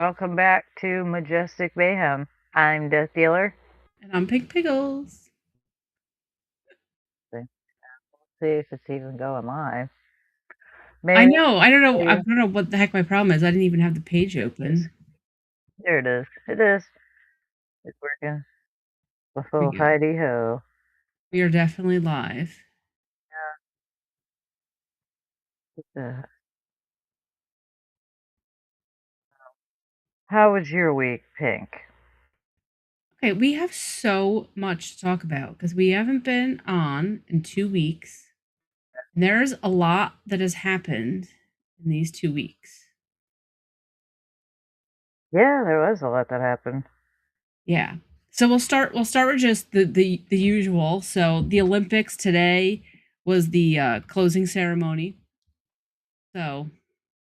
Welcome back to Majestic Mayhem. I'm Death Dealer. And I'm Pink Pickles. Let's see if it's even going live. I Maybe know. I don't know. I don't know what the heck my problem is. I didn't even have the page open. there it is. It is. It's working. The Here full we go. Heidi ho. We are definitely live. Uh, How was your week, Pink? Okay, we have so much to talk about because we haven't been on in 2 weeks. And there's a lot that has happened in these 2 weeks. Yeah, there was a lot that happened. Yeah. So we'll start with just the usual. So the Olympics today was the closing ceremony. So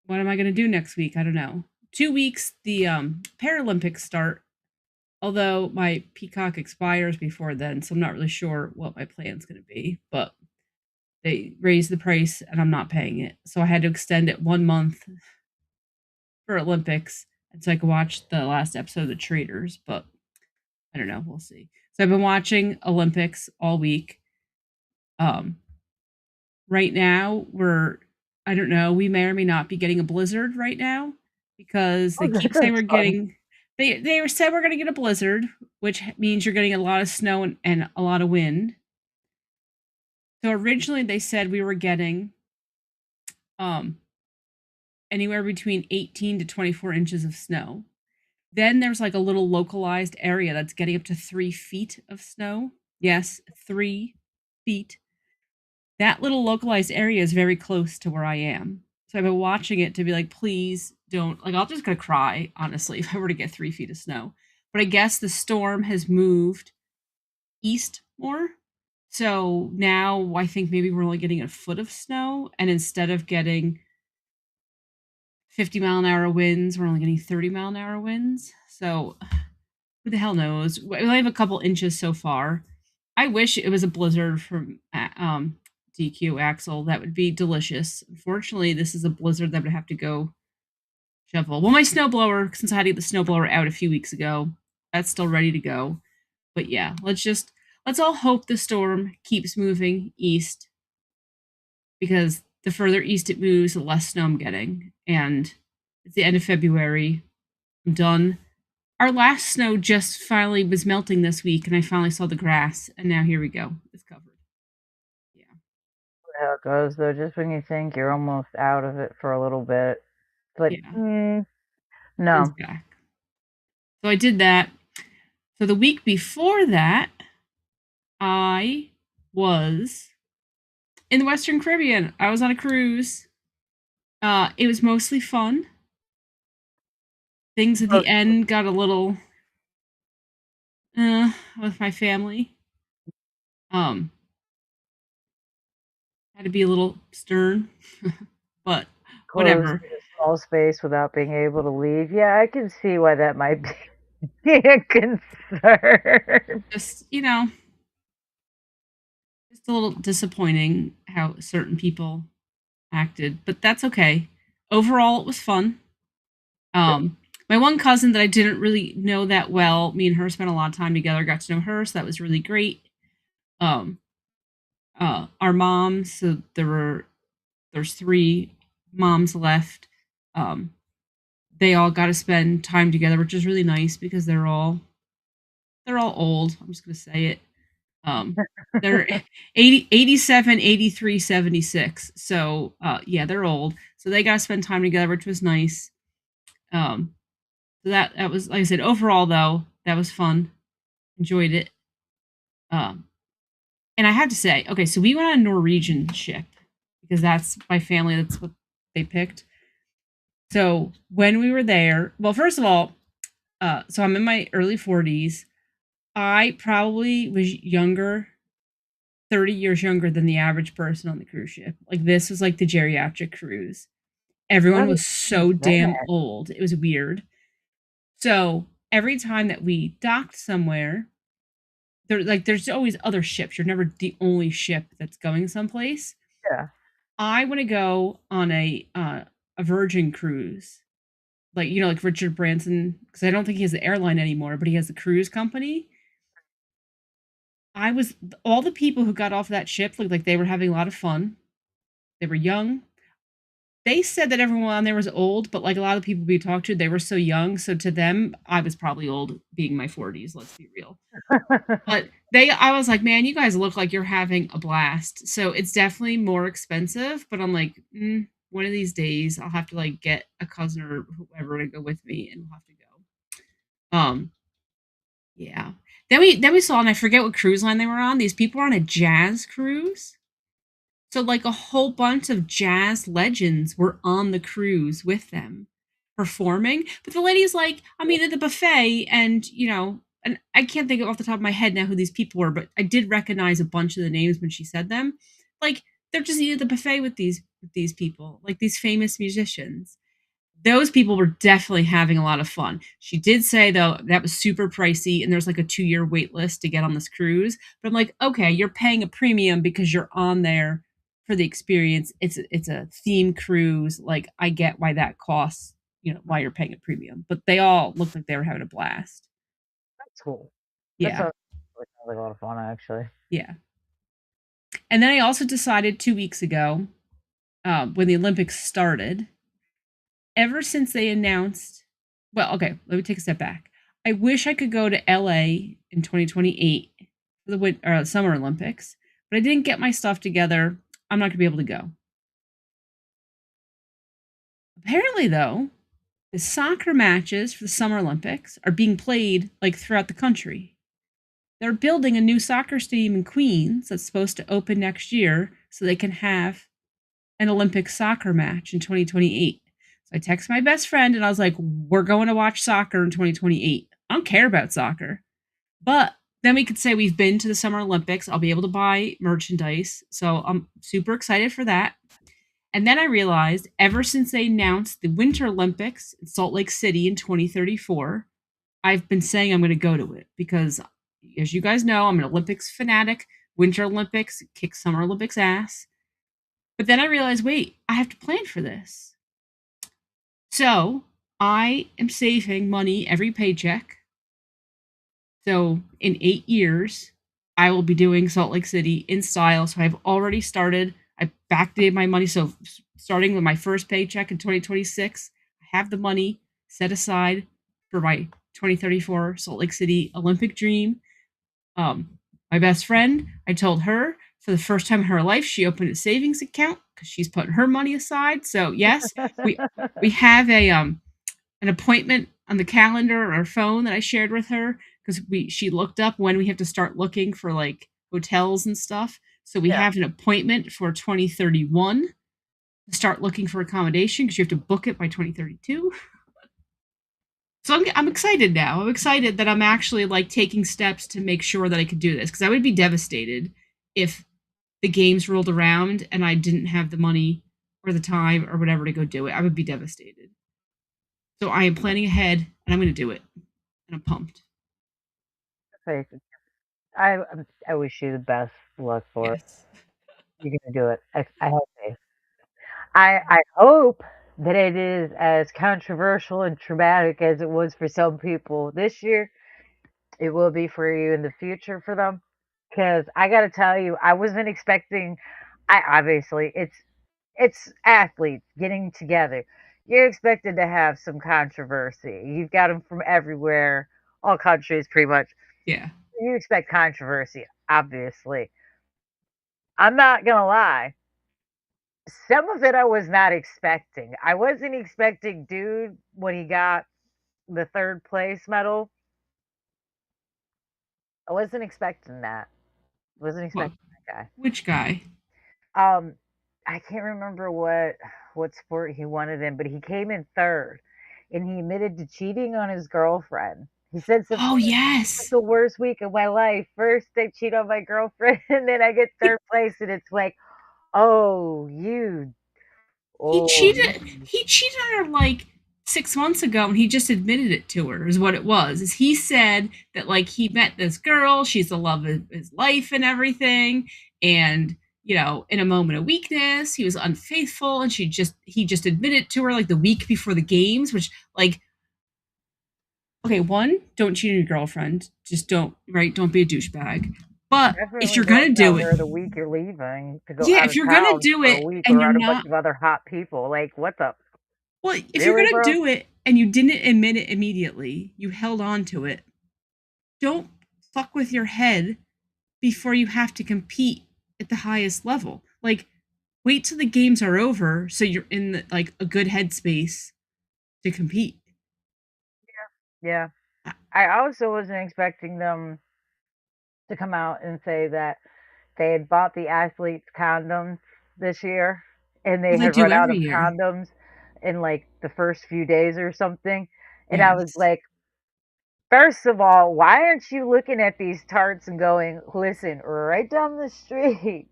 what am I going to do next week? I don't know. 2 weeks, the Paralympics start. Although my Peacock expires before then, so I'm not really sure what my plan's going to be. But they raised the price, and I'm not paying it, so I had to extend it 1 month for Olympics, and so I could watch the last episode of The Traitors. But I don't know. We'll see. So I've been watching Olympics all week. Um, right now we're I don't know, we may or may not be getting a blizzard right now because Oh, they keep saying that's we're fun. getting they said we're going to get a blizzard, which means you're getting a lot of snow and a lot of wind. So originally they said we were getting um anywhere between 18 to 24 inches of snow. Then there's like a little localized area that's getting up to 3 feet of snow. Yes, 3 feet. That little localized area is very close to where I am. So I've been watching it to be like, please don't, like, I'll just gonna cry, honestly, if I were to get 3 feet of snow. But I guess the storm has moved east more. So now I think maybe we're only getting a foot of snow. And instead of getting 50-mile-an-hour winds, we're only getting 30-mile-an-hour winds. So who the hell knows? We only have a couple inches so far. I wish it was a blizzard from DQ Axel. That would be delicious. Unfortunately, this is a blizzard that would have to go shovel. Well, my snowblower, since I had to get the snowblower out a few weeks ago, that's still ready to go. But yeah, let's all hope the storm keeps moving east because the further east it moves, the less snow I'm getting. And it's the end of February. I'm done. Our last snow just finally was melting this week, and I finally saw the grass, and now here we go. It's covered. Yeah. How it goes though, just when you think you're almost out of it for a little bit, it's like, Yeah. Comes no. back. So I did that. So the week before that, I was in the Western Caribbean. I was on a cruise. It was mostly fun. Things at Oh, the end got a little with my family. Um, had to be a little stern, but closed whatever. in a small space without being able to leave. Yeah, I can see why that might be a concern. Just just a little disappointing how certain people acted, but that's okay. Overall, it was fun. My one cousin that I didn't really know that well, me and her spent a lot of time together, got to know her, so that was really great. Um, our moms, so there's three moms left. Um, they all got to spend time together, which is really nice because they're all old. I'm just gonna say it. Um, they're 80, 87, 83, 76. So yeah, they're old. So they got to spend time together, which was nice. Um, so that was, like I said, overall though, that was fun. Enjoyed it. Um, and I have to say, okay, so we went on a Norwegian ship because that's my family. That's what they picked. So when we were there, well, first of all, so I'm in my early 40s. I probably was younger, 30 years younger than the average person on the cruise ship. Like this was like the geriatric cruise. Everyone What was is so damn that? old. It was weird. So every time that we docked somewhere, there's always other ships. You're never the only ship that's going someplace. Yeah. I want to go on a Virgin cruise like like Richard Branson, because I don't think he has the airline anymore, but he has the cruise company. I was All the people who got off that ship looked like they were having a lot of fun. They were young. They said that everyone on there was old, but like a lot of the people we talked to, they were so young. So to them, I was probably old, being my 40s. Let's be real. But I was like, man, you guys look like you're having a blast. So it's definitely more expensive, but I'm like, one of these days I'll have to like get a cousin or whoever to go with me, and we'll have to go. Yeah. Then we saw, and I forget what cruise line they were on. These people were on a jazz cruise. So like a whole bunch of jazz legends were on the cruise with them performing. But the lady's like, I mean, at the buffet, and and I can't think of off the top of my head now who these people were, but I did recognize a bunch of the names when she said them. Like they're just eating at the buffet with these people, like these famous musicians. Those people were definitely having a lot of fun. She did say though that was super pricey, and there's like a 2-year wait list to get on this cruise. But I'm like, okay, you're paying a premium because you're on there for the experience. It's a theme cruise. Like I get why that costs, why you're paying a premium. But they all looked like they were having a blast. That's cool. That Yeah, sounds like a lot of fun, actually. yeah. And then I also decided 2 weeks ago, when the Olympics started, ever since they announced, well, okay, let me take a step back. I wish I could go to LA in 2028 for the Summer Olympics, but I didn't get my stuff together. I'm not going to be able to go. Apparently, though, the soccer matches for the Summer Olympics are being played like throughout the country. They're building a new soccer stadium in Queens that's supposed to open next year so they can have an Olympic soccer match in 2028. So I text my best friend and I was like, we're going to watch soccer in 2028. I don't care about soccer. But then we could say we've been to the Summer Olympics. I'll be able to buy merchandise. So I'm super excited for that. And then I realized ever since they announced the Winter Olympics in Salt Lake City in 2034, I've been saying I'm going to go to it because, as you guys know, I'm an Olympics fanatic. Winter Olympics kick Summer Olympics ass. But then I realized, wait, I have to plan for this. So I am saving money every paycheck. So in 8 years, I will be doing Salt Lake City in style. So I've already started. I backdated my money. So starting with my first paycheck in 2026, I have the money set aside for my 2034 Salt Lake City Olympic dream. My best friend, I told her for the first time in her life, she opened a savings account because she's putting her money aside. So yes, we have an appointment on the calendar or our phone that I shared with her because she looked up when we have to start looking for like hotels and stuff. So we have an appointment for 2031 to start looking for accommodation because you have to book it by 2032. So I'm excited now. I'm excited that I'm actually like taking steps to make sure that I could do this because I would be devastated if the games rolled around and I didn't have the money or the time or whatever to go do it. I would be devastated. So I am planning ahead and I'm going to do it. And I'm pumped. I I wish you the best luck for it. Yes. You're gonna do it. I have faith. I hope that it is as controversial and traumatic as it was for some people this year. It will be for you in the future for them. Because I gotta tell you, I wasn't expecting. I obviously it's athletes getting together. You're expected to have some controversy. You've got them from everywhere, all countries pretty much. Yeah. You expect controversy, obviously. I'm not gonna lie. Some of it I was not expecting. I wasn't expecting dude when he got the third place medal. I wasn't expecting that. Wasn't Well, expecting that which guy? guy. I can't remember what sport he won it in, but he came in third, and he admitted to cheating on his girlfriend. He said something Oh, like, "This was yes. the worst week of my life. First, I cheat on my girlfriend, and then I get He, third place, and it's like, oh, you, he oh, cheated. He cheated on her like 6 months ago, and he just admitted it to her. Is what it was. Is he said that like he met this girl, she's the love of his life and everything, and in a moment of weakness, he was unfaithful, and he just admitted to her like the week before the games, which like okay, one, don't cheat on your girlfriend. Just don't, right? Don't be a douchebag. But if Definitely you're don't gonna tell do it, her the week you're leaving to go yeah, out if of you're gonna town do for a it week and you're around a bunch not, of other hot people. Like, what the? well, if you're Really, gonna bro? do it and you didn't admit it immediately, you held on to it. Don't fuck with your head before you have to compete at the highest level. Like, wait till the games are over so you're in like a good headspace to compete. Yeah. I also wasn't expecting them to come out and say that they had bought the athletes condoms this year and Well, they they had do run out every of year. condoms in like the first few days or something. And I was Yes. like, first of all, why aren't you looking at these tarts and going, listen, right down the street,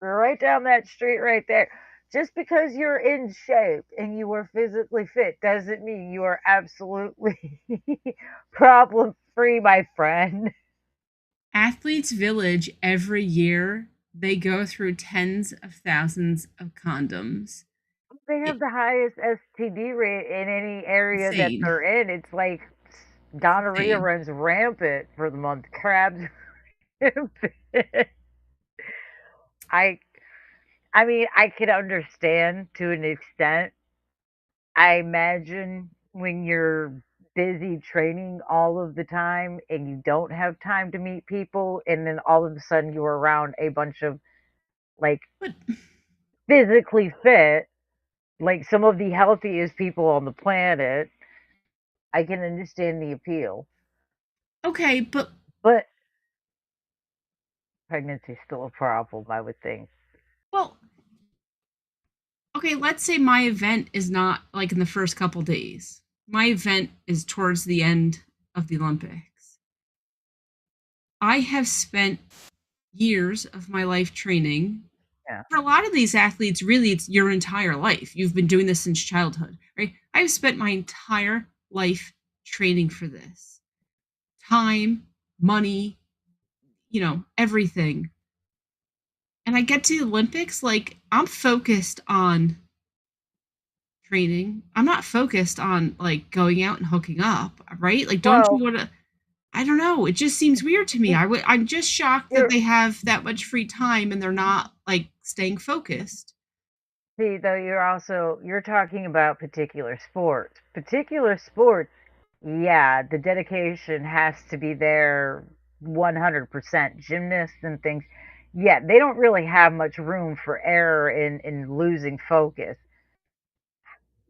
right down that street right there. Just because you're in shape and you are physically fit doesn't mean you are absolutely problem free, my friend. Athletes Village every year they go through tens of thousands of condoms. They have It, the highest STD rate in any area that insane. they're in. It's like It's gonorrhea insane. runs rampant for the month. Crabs rampant. I I mean, I could understand to an extent. I imagine when you're busy training all of the time and you don't have time to meet people, and then all of a sudden you're around a bunch of like But physically fit, like some of the healthiest people on the planet, I can understand the appeal. okay, but But pregnancy's still a problem, I would think. well, okay, let's say my event is not like in the first couple days. My event is towards the end of the Olympics. I have spent years of my life training. Yeah. For a lot of these athletes, really, it's your entire life. You've been doing this since childhood, right? I've spent my entire life training for this time, money, everything. And I get to the Olympics, like, I'm focused on training. I'm not focused on, like, going out and hooking up, right? Like, don't you Well, want to? I don't know. It just seems weird to me. y- I'm just shocked that you're they have that much free time and they're not like staying focused. see though you're talking about particular sports. Particular sports, yeah, the dedication has to be there 100%. Gymnasts and things, yeah, they don't really have much room for error in losing focus.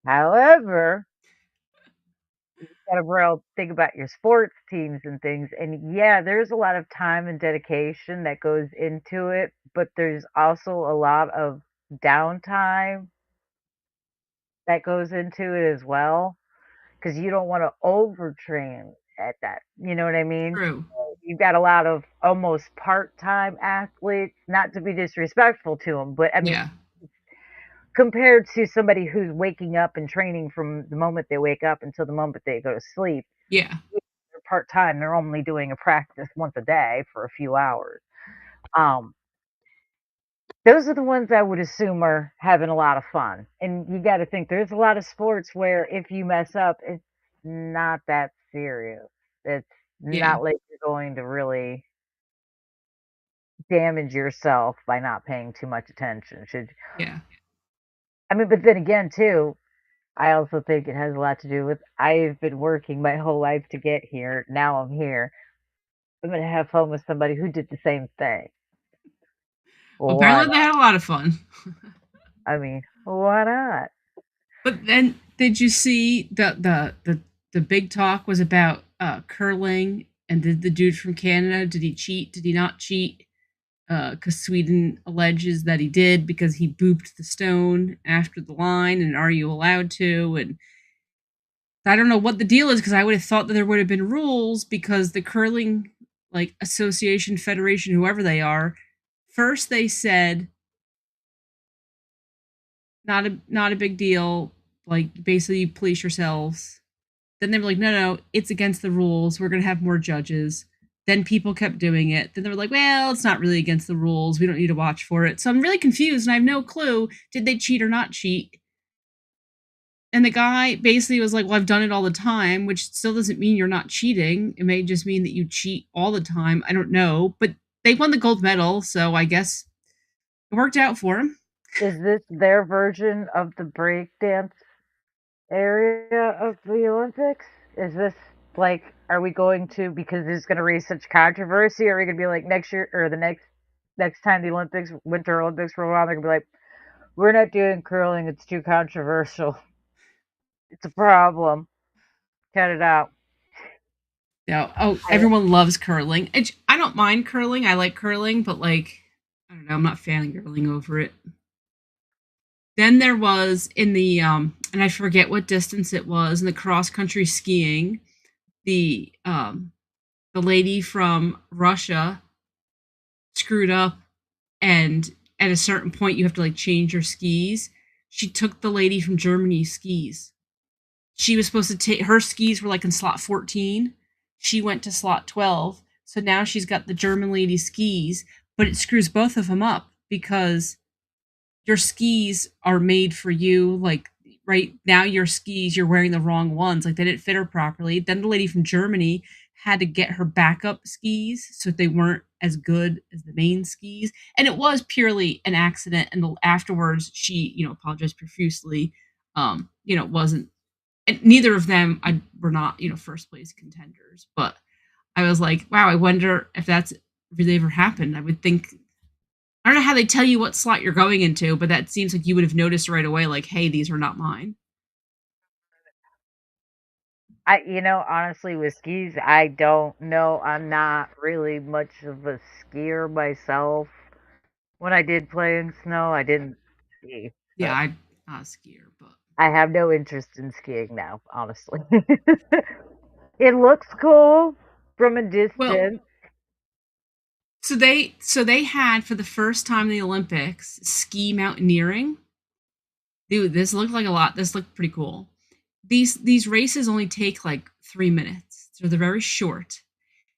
However, gotta real think about your sports teams and things, and yeah, there's a lot of time and dedication that goes into it, but there's also a lot of downtime that goes into it as well, because you don't want to overtrain at that. You know what I mean? True. You've got a lot of almost part-time athletes, not to be disrespectful to them, but I mean, Yeah. compared to somebody who's waking up and training from the moment they wake up until the moment they go to sleep, Yeah. they're part-time. They're only doing a practice once a day for a few hours. Um, those are the ones I would assume are having a lot of fun. And you got to think there's a lot of sports where if you mess up, it's not that serious. It's Yeah. not like you're going to really damage yourself by not paying too much attention. Should Yeah. I mean, but then again, too, I also think it has a lot to do with I've been working my whole life to get here. Now I'm here. I'm gonna have fun with somebody who did the same thing. Well, Why apparently they not? had a lot of fun. I mean, why not? But then did you see the big talk was about curling, and did the dude from Canada, did he cheat? Did he not cheat? Because Sweden alleges that he did because he booped the stone after the line, and are you allowed to? And I don't know what the deal is because I would have thought that there would have been rules because the curling like association, federation, whoever they are, first they said not a big deal, like basically you police yourselves. Then they were like, no, no, it's against the rules. We're gonna have more judges. Then people kept doing it. Then they were like, well, it's not really against the rules. We don't need to watch for it. So I'm really confused and I have no clue. Did they cheat or not cheat? And the guy basically was like, well, I've done it all the time, which still doesn't mean you're not cheating. It may just mean that you cheat all the time. I don't know. But they won the gold medal. So I guess it worked out for him. Is this their version of the breakdance area of the Olympics? Is this like, are we going to, because it's going to raise such controversy, are we going to be like next year or the next time the Olympics, Winter Olympics roll around, they're going to be like, we're not doing curling, it's too controversial. It's a problem. Cut it out. Yeah. Oh, I, everyone loves curling. I don't mind curling. I like curling, but like, I don't know. I'm not fangirling over it. Then there was in the and I forget what distance it was in the cross country skiing. The um, the lady from Russia screwed up, and at a certain point you have to like change your skis. She took the lady from Germany's skis. She was supposed to take her skis were like in slot 14. She went to slot 12. So now she's got the German lady skis, but it screws both of them up because your skis are made for you. Like right now, your skis, you're wearing the wrong ones. Like they didn't fit her properly. Then the lady from Germany had to get her backup skis so they weren't as good as the main skis. And it was purely an accident. And afterwards, she, apologized profusely. It wasn't, and neither of them were not, first place contenders. But I was like, wow, I wonder if that's really ever happened. I would think I don't know how they tell you what slot you're going into, but that seems like you would have noticed right away, like, hey, these are not mine. honestly, with skis, I don't know. I'm not really much of a skier myself. When I did play in snow, I didn't ski, Yeah, but I'm not a skier, but I have no interest in skiing now, honestly. It looks cool from a well, distance. so they had for the first time in the Olympics ski mountaineering. Dude, this looked like a lot. This looked pretty cool. These races only take like 3 minutes, so they're very short.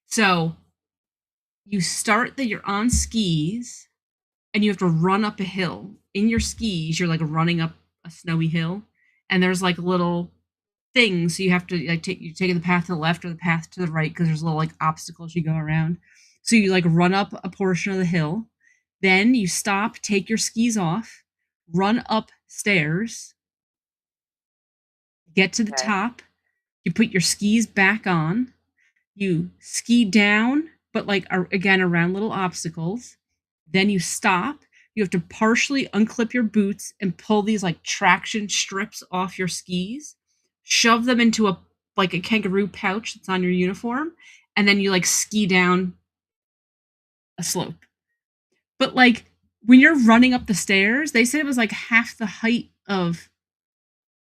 So you start that you're on skis and you have to run up a hill in your skis. You're like running up a snowy hill, and there's like little things. So you have to like you're taking the path to the left or the path to the right because there's little like obstacles you go around. So you like run up a portion of the hill, then you stop, take your skis off, run up stairs, get to the Okay. top, you put your skis back on, you ski down, but like again around little obstacles. Then you stop. You have to partially unclip your boots and pull these like traction strips off your skis, shove them into a kangaroo pouch that's on your uniform, and then you like ski down a slope. But like when you're running up the stairs, they said it was like half the height of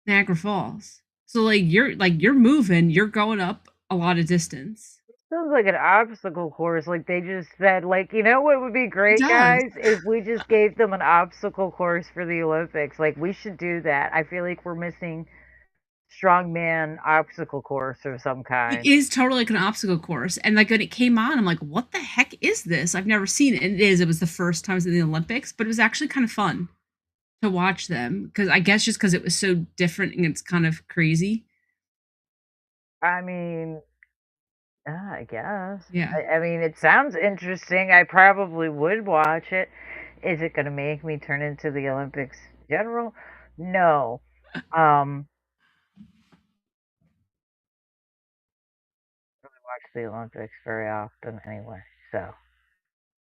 Niagara Falls. So like you're moving, you're going up a lot of distance. Sounds like an obstacle course. Like they just said, like, what would be It great, does. guys, if we just gave them an obstacle course for the Olympics. Like we should do that. I feel like we're missing strongman obstacle course of some It kind. is totally like an obstacle course. And like when it came on, I'm like, what the heck is this? I've never seen it. And it is. It was the first time it was in the Olympics, but it was actually kind of fun to watch them because I guess just because it was so different and it's kind of crazy. I mean, yeah, I guess. Yeah. I mean, it sounds interesting. I probably would watch it. Is it going to make me turn into the Olympics general? No. Um, I don't watch the Olympics very often anyway. So,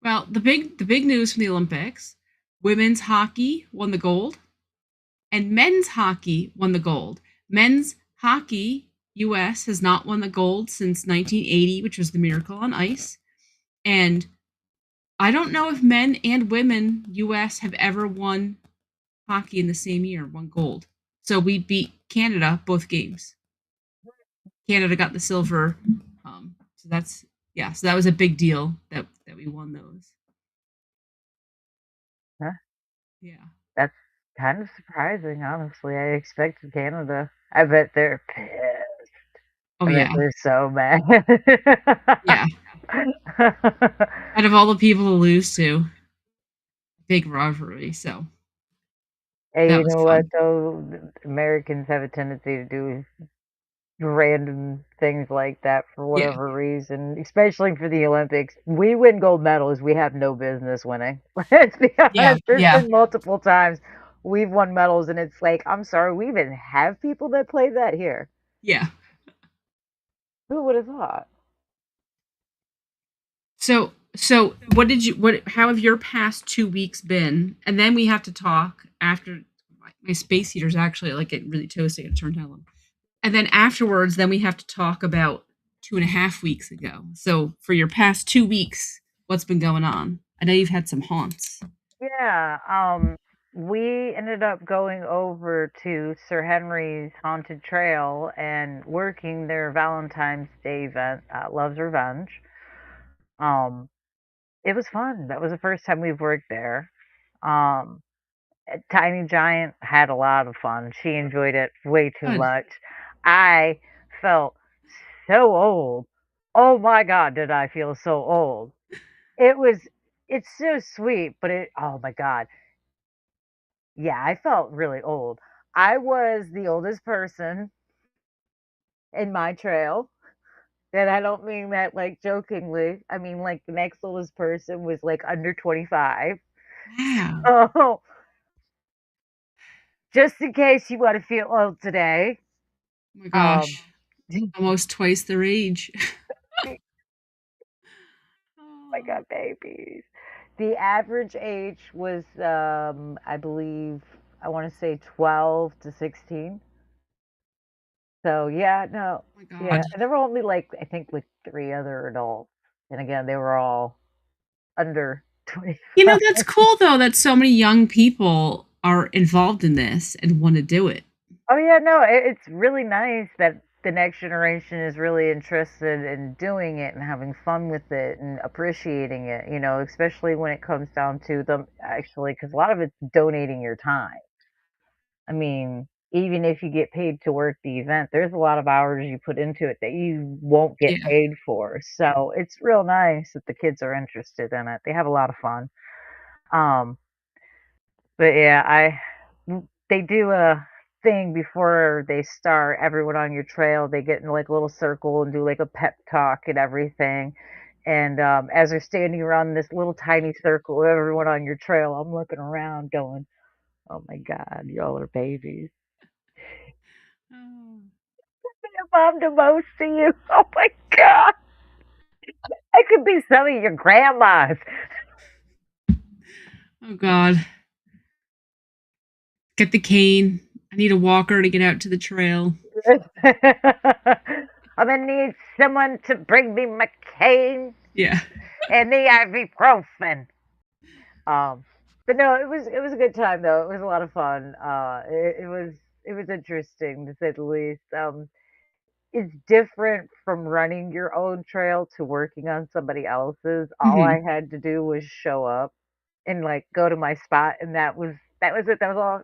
Well, the big news from the Olympics: women's hockey won the gold, and men's hockey won the gold. Men's hockey, U.S. has not won the gold since 1980, which was the Miracle on Ice, and I don't know if men and women U.S. have ever won hockey in the same year, won gold. So we beat Canada both games. Canada got the silver. So that's yeah. So that was a big deal that we won those. huh, Yeah. that's kind of surprising, honestly. I expected Canada. I bet they're pissed. Oh I bet yeah. they're so mad. Yeah. Out of all the people to lose to, big rivalry. So And that you was know what fun. though? Americans have a tendency to do random things like that for Yeah, whatever reason, especially for the Olympics. We win gold medals, we have no business winning. Let's be yeah, honest, there's yeah, been multiple times we've won medals and it's like, I'm sorry, we even have people that play that here. yeah. Who would have thought? So what did you what? How have your past 2 weeks been? And then we have to talk after my space heater's actually like getting really toasty. It turned down low. And then afterwards, then we have to talk about 2.5 weeks ago. So for your past 2 weeks, what's been going on? I know you've had some haunts. Yeah, we ended up going over to Sir Henry's Haunted Trail and working their Valentine's Day event, Love's Revenge. Um, it was fun. That was the first time we've worked there. Um, Tiny Giant had a lot of fun. She enjoyed it way too Good. much. I felt so old. Oh my God, did I feel so old? It was, it's so sweet, but oh my God. Yeah, I felt really old. I was the oldest person in my trail, and I don't mean that like jokingly. I mean like the next oldest person was like under 25. Wow. So, just in case you want to feel old today, Oh my um, gosh. Almost twice their age. oh my Oh, God, babies. The average age was, I believe, I want to say 12 to 16. So yeah, no, my yeah, god. and there were only like I think like three other adults, and again they were all under You know, 25. that's cool though that so many young people are involved in this and want to do it. Oh yeah, no, it's really nice that the next generation is really interested in doing it and having fun with it and appreciating it. You know, especially when it comes down to them actually, because a lot of it's donating your time. I mean, even if you get paid to work the event, there's a lot of hours you put into it that you won't get Yeah. paid for. So it's real nice that the kids are interested in it. They have a lot of fun. Um, but yeah, they do a thing before they start. Everyone on your trail, they get in like a little circle and do like a pep talk and everything. And as they're standing around this little tiny circle, everyone on your trail, I'm looking around going, "Oh my God, y'all are babies." Oh, If I'm the most to you. Oh my God. I could be some of your grandmas. oh god. Get the cane. I need a walker to get out to the trail. I'm gonna need someone to bring me my cane Yeah. and the ibuprofen. Um, but no, it was a good time though. It was a lot of fun. It was interesting to say the least. It's different from running your own trail to working on somebody else's. All Mhm. I had to do was show up and like go to my spot, and that was it. That was all.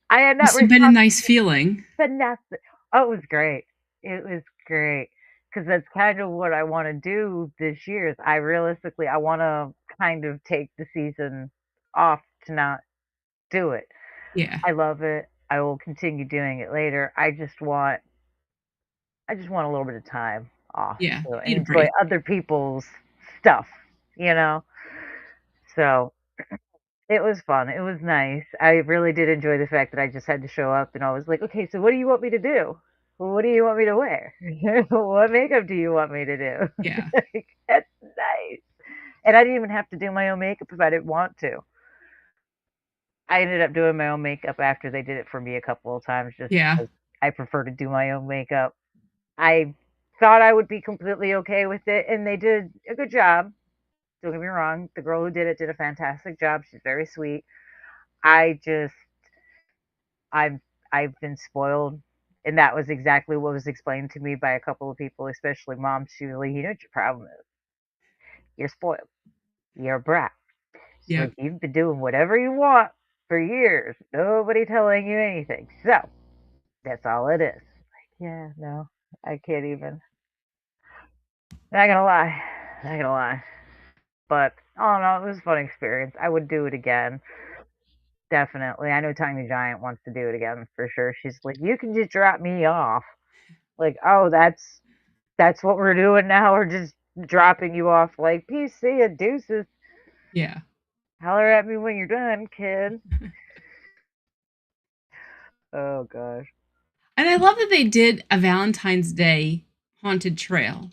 I had not Must have been a responsible nice feeling. for nothing. Oh, it was great. It was great because that's kind of what I want to do this year. Is I want to kind of take the season off to not do it. Yeah. I love it. I will continue doing it later. I just want a little bit of time off Yeah. to Need a enjoy break. other people's stuff, you know? So it was fun. It was nice. I really did enjoy the fact that I just had to show up and I was like, okay, so what do you want me to do? What do you want me to wear? What makeup do you want me to do? Yeah. Like, that's nice. And I didn't even have to do my own makeup if I didn't want to. I ended up doing my own makeup after they did it for me a couple of times just Yeah. because I prefer to do my own makeup. I thought I would be completely okay with it, and they did a good job. Don't get me wrong. The girl who did it did a fantastic job. She's very sweet. I just, I've, I've been spoiled, and that was exactly what was explained to me by a couple of people, especially moms. She was like, "You know what your problem is? You're spoiled. You're a brat. She's Yep. like, you've been doing whatever you want for years. Nobody telling you anything. So that's all it is." Like, yeah, no, I can't even. Not gonna lie. Not gonna lie. But all in all, it was a fun experience. I would do it again. Definitely. I know Tiny Giant wants to do it again for sure. She's like, "You can just drop me off." Like, "Oh, that's what we're doing now. We're just dropping you off like, peace, see ya, deuces. Yeah. Holler at me when you're done, kid." Oh gosh. And I love that they did a Valentine's Day haunted trail.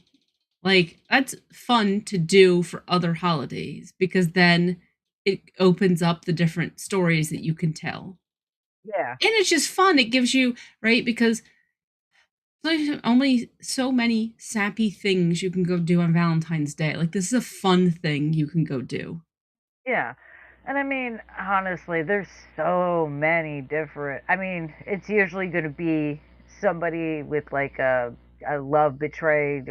Like, that's fun to do for other holidays because then it opens up the different stories that you can tell. Yeah. And it's just fun. It gives you, right? Because there's only so many sappy things you can go do on Valentine's Day. Like, this is a fun thing you can go do. Yeah. And I mean, honestly, there's so many different. I mean, it's usually going to be somebody with like a love betrayed,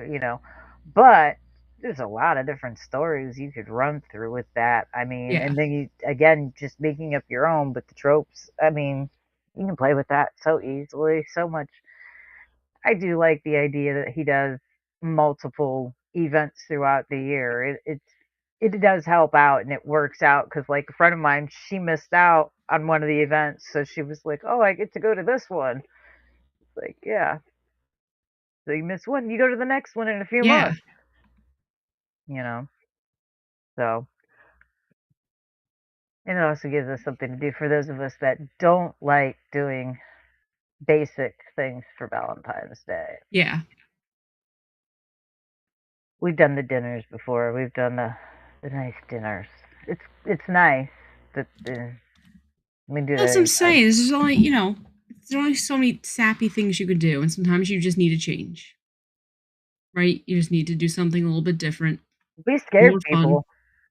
but there's a lot of different stories you could run through with that. I mean, Yeah. and then you again just making up your own, but the tropes, I mean, you can play with that so easily, so much. I do like the idea that he does multiple events throughout the year. It does help out and it works out because, like, a friend of mine, she missed out on one of the events, so she was like, "Oh, I get to go to this one." It's like, yeah, so you miss one, you go to the next one in a few Yeah. months, you know. So, and it also gives us something to do for those of us that don't like doing basic things for Valentine's Day. Yeah. We've done the dinners before. We've done the nice dinners. It's nice that we do That's that what I'm anytime. saying. There's only, there's only so many sappy things you can do. And sometimes you just need a change, right? You just need to do something a little bit different, We more scared fun. people.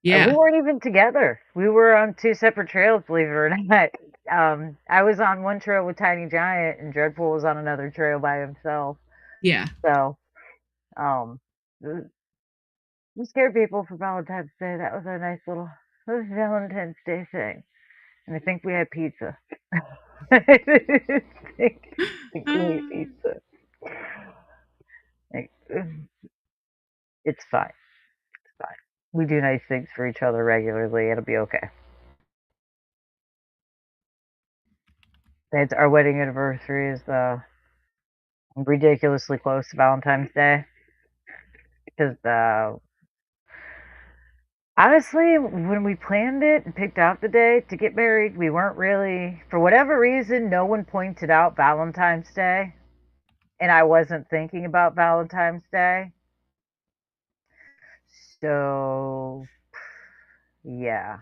We Yeah. weren't even together. We were on two separate trails, believe it or not. I was on one trail with Tiny Giant, and Dreadful was on another trail by himself. Yeah. So, um, we scared people for Valentine's Day. That was a nice little Valentine's Day thing. And I think we had pizza. I think we ate pizza. Like, it's fine. It's fine. We do nice things for each other regularly. It'll be okay. It's our wedding anniversary is ridiculously close to Valentine's Day because honestly, when we planned it and picked out the day to get married, we weren't really, for whatever reason, no one pointed out Valentine's Day, and I wasn't thinking about Valentine's Day. So, yeah,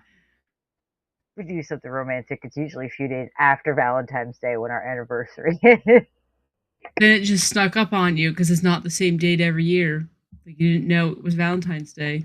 we do something romantic. It's usually a few days after Valentine's Day when our anniversary is. Then it just snuck up on you because it's not the same date every year. Like you didn't know it was Valentine's Day.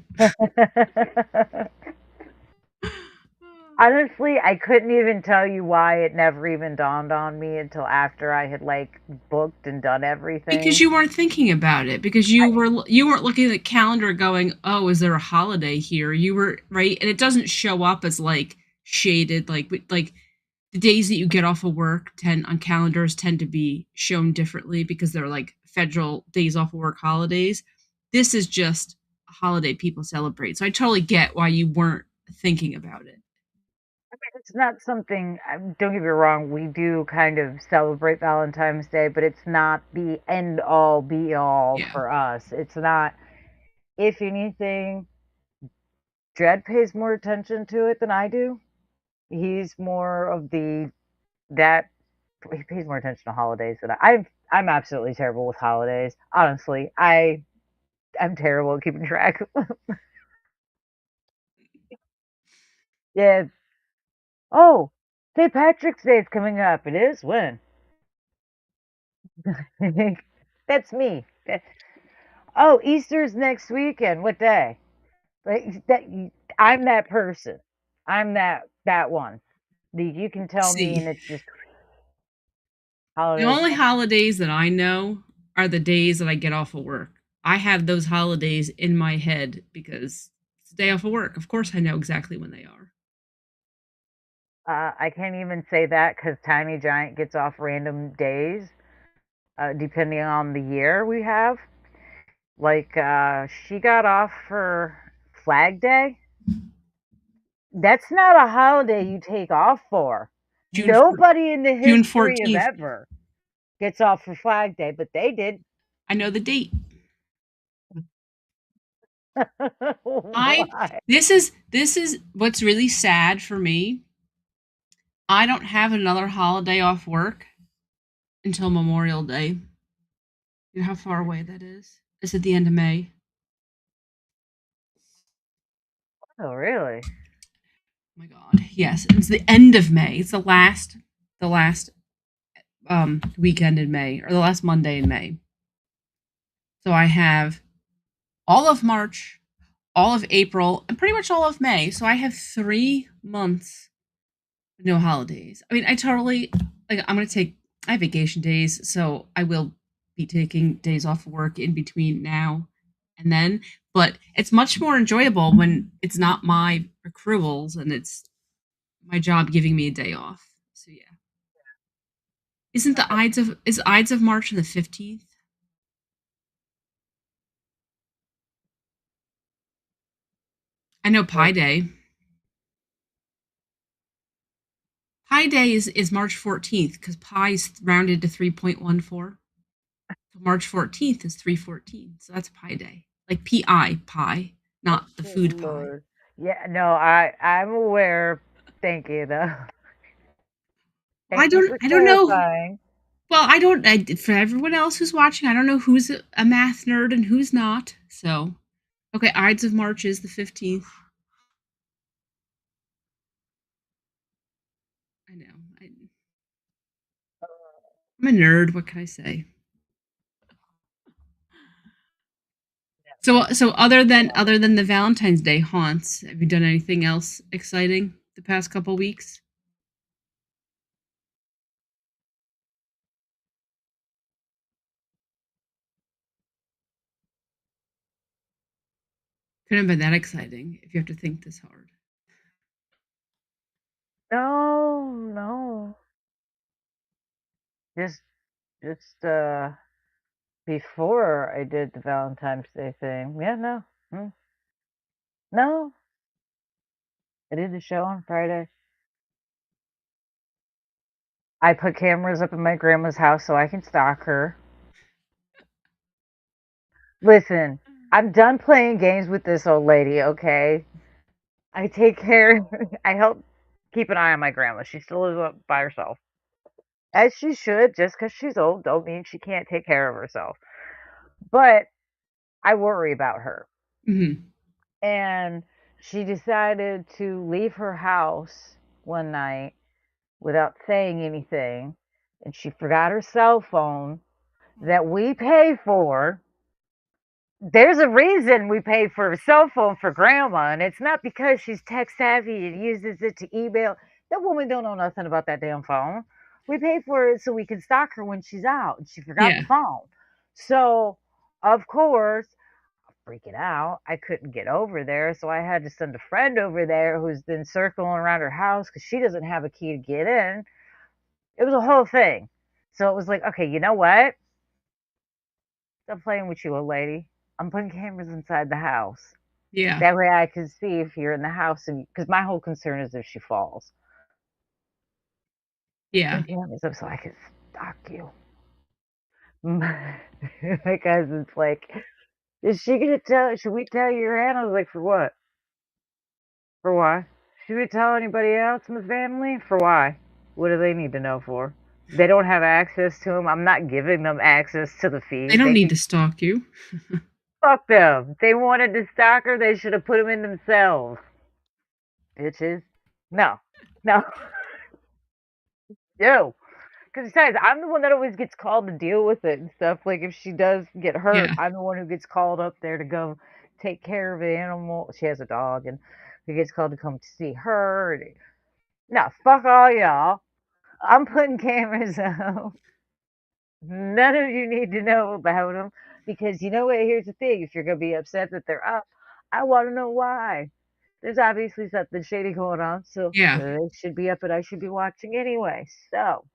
Honestly, I couldn't even tell you why it never even dawned on me until after I had, like, booked and done Because everything. you weren't thinking about it. Because you weren't looking at the calendar going, "Oh, is there a holiday here?" You were right, and it doesn't show up as like shaded like the days that you get off of work tend on calendars tend to be shown differently because they're like federal days off of work holidays. This is just a holiday people celebrate. So I totally get why you weren't thinking about it. It's not something don't get me wrong, we do kind of celebrate Valentine's Day, but it's not the end all be all Yeah. for us. It's not. If anything, Dred pays more attention to it than I do. He's more of that he pays more attention to holidays than I'm absolutely terrible with holidays. Honestly, I'm terrible at keeping track. Yeah. Oh, St. Patrick's Day is coming up. It is when? That's me. Oh, Easter's next weekend. What day? Like that. I'm that person. I'm that one. You can tell me, See. and it's just The holidays. only holidays that I know are the days that I get off of work. I have those holidays in my head because it's a day off of work. Of course, I know exactly when they are. I can't even say that because Tiny Giant gets off random days, depending on the year we have. Like, she got off for Flag Day. That's not a holiday you take off for. June four, Nobody in the June history of 14th. ever gets off for Flag Day, but they did. I know the date. I Why? this is what's really sad for me. I don't have another holiday off work until Memorial Day. You know how far away that is? It's at the end of May. Oh, really? Oh my god. Yes, it's the end of May. It's the last weekend in May, or the last Monday in May. So I have all of March, all of April, and pretty much all of May. So I have 3 months with no holidays. I mean, I totally like. I have vacation days, so I will be taking days off work in between now and then. But it's much more enjoyable when it's not my accruals and it's my job giving me a day off. So yeah. Isn't the Ides of is Ides of March on the 15th? I know Uh, Pi Day. Pi Day is March 14th because pi is rounded to 3.14. So March 14th is 314. So that's Pi Day. Like PI, pie, not the Good food pie. Lord. Yeah, no, I'm aware. Thank you, though. Well, I Thank you don't for I don't know. clarifying. Well, for everyone else who's watching, I don't know who's a math nerd and who's not. So, okay, Ides of March is the 15th. I know. I'm a nerd. What can I say? So other than the Valentine's Day haunts, have you done anything else exciting the past couple weeks? Couldn't have been that exciting if you have to think this hard. No, no. Just, just before I did the Valentine's Day thing. Yeah, no. No, I did the show on Friday. I put cameras up in my grandma's house so I can stalk her. Listen, I'm done playing games with this old lady, okay? I take care, I help keep an eye on my grandma. She still lives up by herself. As she should, just because she's old don't mean she can't take care of herself. But I worry about her. Hmm. And she decided to leave her house one night without saying anything. And she forgot her cell phone that we pay for. There's a reason we pay for a cell phone for grandma, and it's not because she's tech savvy and uses it to email. That woman don't know nothing about that damn phone. We pay for it so we can stalk her when she's out, and she forgot the Yeah. phone. So, of course, freaking out. I couldn't get over there, so I had to send a friend over there who's been circling around her house because she doesn't have a key to get in. It was a whole thing. So it was like, okay, you know what? Stop playing with you, old lady. I'm putting cameras inside the house. Yeah. That way I can see if you're in the house, and because my whole concern is if she falls. Yeah. Put cameras up so I can stalk you. My cousin's like, is she gonna tell? Should we tell your aunt? I was like, for what? For why? Should we tell anybody else in the family? For why? What do they need to know for? They don't have access to them. I'm not giving them access to the They feed. don't They need can to stalk you. fuck them. If they wanted to stalk her, they should have put them in themselves. Bitches. No. No. No. Because besides, I'm the one that always gets called to deal with it and stuff. Like if she does get hurt, Yeah. I'm the one who gets called up there to go take care of the animal. She has a dog, and who gets called to come to see her. No, fuck all y'all. I'm putting cameras up. None of you need to know about them because you know what? Here's the thing: if you're gonna be upset that they're up, I want to know why. There's obviously something shady going on, so Yeah. they should be up, and I should be watching anyway. So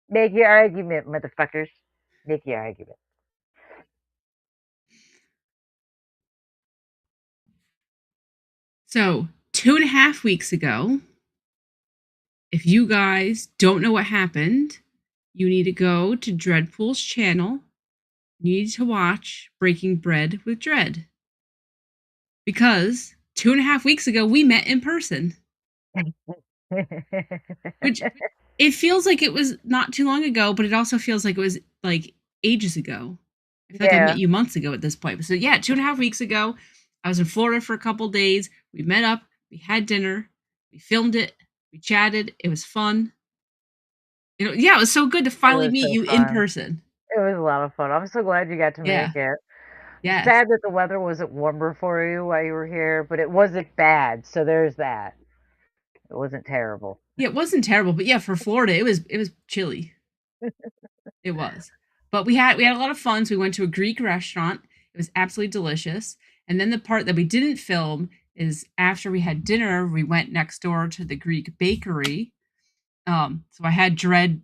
make your argument, motherfuckers. Make your argument. So 2.5 weeks ago, if you guys don't know what happened, you need to go to Dreadpool's channel. You need to watch Breaking Bread with Dread. Because 2.5 weeks ago, we met in person, which it feels like it was not too long ago, but it also feels like it was like ages ago. I feel like I met Yeah, you months ago at this point. So yeah, 2.5 weeks ago, I was in Florida for a couple days. We met up, we had dinner, we filmed it, we chatted. It was fun. Yeah, it was so good to it finally was meet so you in fun. person. It was a lot of fun. I'm so glad you got to Yeah. make it. I'm Yes. sad that the weather wasn't warmer for you while you were here, but it wasn't bad, so there's that. It wasn't terrible. Yeah, it wasn't terrible, but yeah, for Florida, it was chilly. It was. But we had a lot of fun. So we went to a Greek restaurant. It was absolutely delicious. And then the part that we didn't film is after we had dinner, we went next door to the Greek bakery. So I had Dread,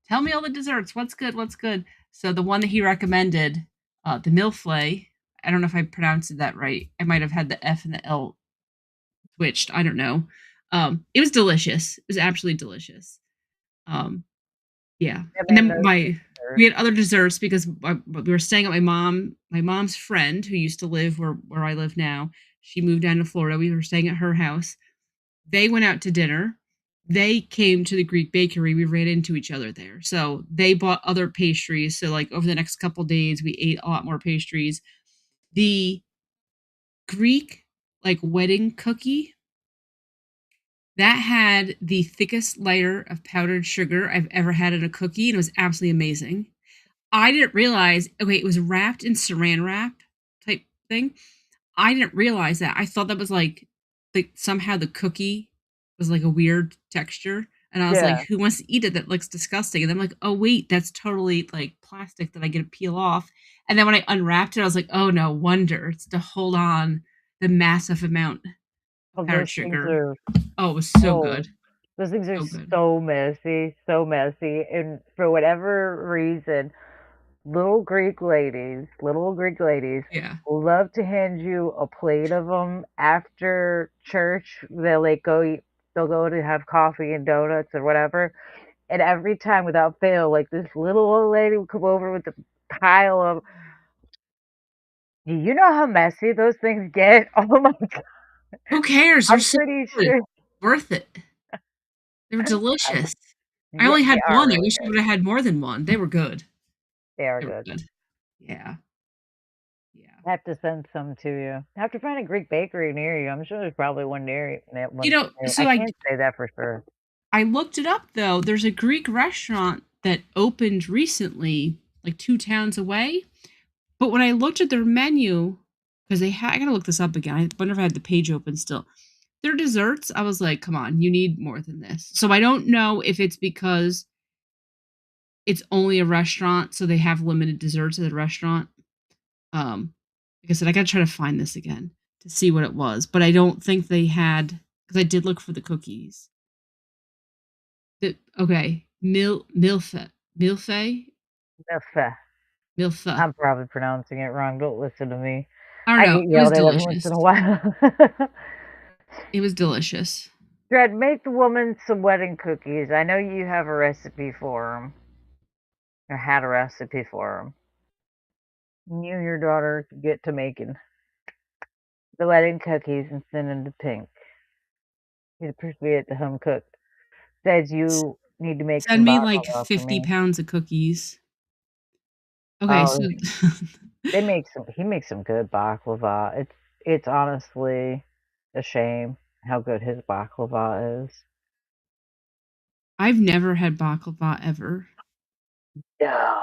tell me all the desserts. What's good? What's good? So the one that he recommended, the milflay. I don't know if I pronounced that right. I might have had the F and the L switched. I don't know. It was delicious. It was absolutely delicious. Um, yeah, I and mean, then those we desserts. had other desserts because we were staying at my mom's friend who used to live where I live now. She moved down to Florida. We were staying at her house. They went out to dinner. They came to the Greek bakery. We ran into each other there. So they bought other pastries. So like over the next couple days, we ate a lot more pastries. The Greek like wedding cookie that had the thickest layer of powdered sugar I've ever had in a cookie, and it was absolutely amazing. I didn't realize okay, it was wrapped in Saran wrap type thing. I didn't realize that. I thought that was like somehow the cookie was like a weird texture. And I was like, Yeah, who wants to eat it? That looks disgusting. And I'm like, oh wait, that's totally like plastic that I get to peel off. And then when I unwrapped it, I was like, oh no wonder. It's to hold on the massive amount of well, powdered those things sugar. are Oh, it was so oh, good. those things are So good. so messy, and for whatever reason, little Greek ladies Yeah. love to hand you a plate of them after church. They'll go to have coffee and donuts or whatever. And every time without fail, like this little old lady would come over with a pile of, do you know how messy those things get? Oh my God. Who cares? They're I'm so pretty good. sure. Worth it. They were I, delicious. I yeah, only they had are one. I really wish I good. would have had more than one. They were good. They are They were good. good. Yeah. Yeah. I have to send some to you. I have to find a Greek bakery near you. I'm sure there's probably one near you. I So I can't say that for sure. I looked it up though. There's a Greek restaurant that opened recently, like 2 towns away. But when I looked at their menu, because I gotta look this up again. I wonder if I had the page open still. Their desserts, I was like, come on, you need more than this. So I don't know if it's because it's only a restaurant, so they have limited desserts at the restaurant. Like I said, I gotta try to find this again to see what it was. But I don't think they had because I did look for the cookies. Okay, milfe, Milfa. milfa. I'm probably pronouncing it wrong. Don't listen to me. I don't I know. get It was yelled at every once delicious. in a while. It was delicious. Dred, make the woman some wedding cookies. I know you have a recipe for them, or had a recipe for them. You and your daughter could get to making the wedding cookies and send them to Pink. He'd appreciate the home cooked. Says S- you need to make Send some me like baklava for 50 me. pounds of cookies. Okay, so Oh, he makes some good baklava. It's honestly a shame how good his baklava is. I've never had baklava ever. Yeah.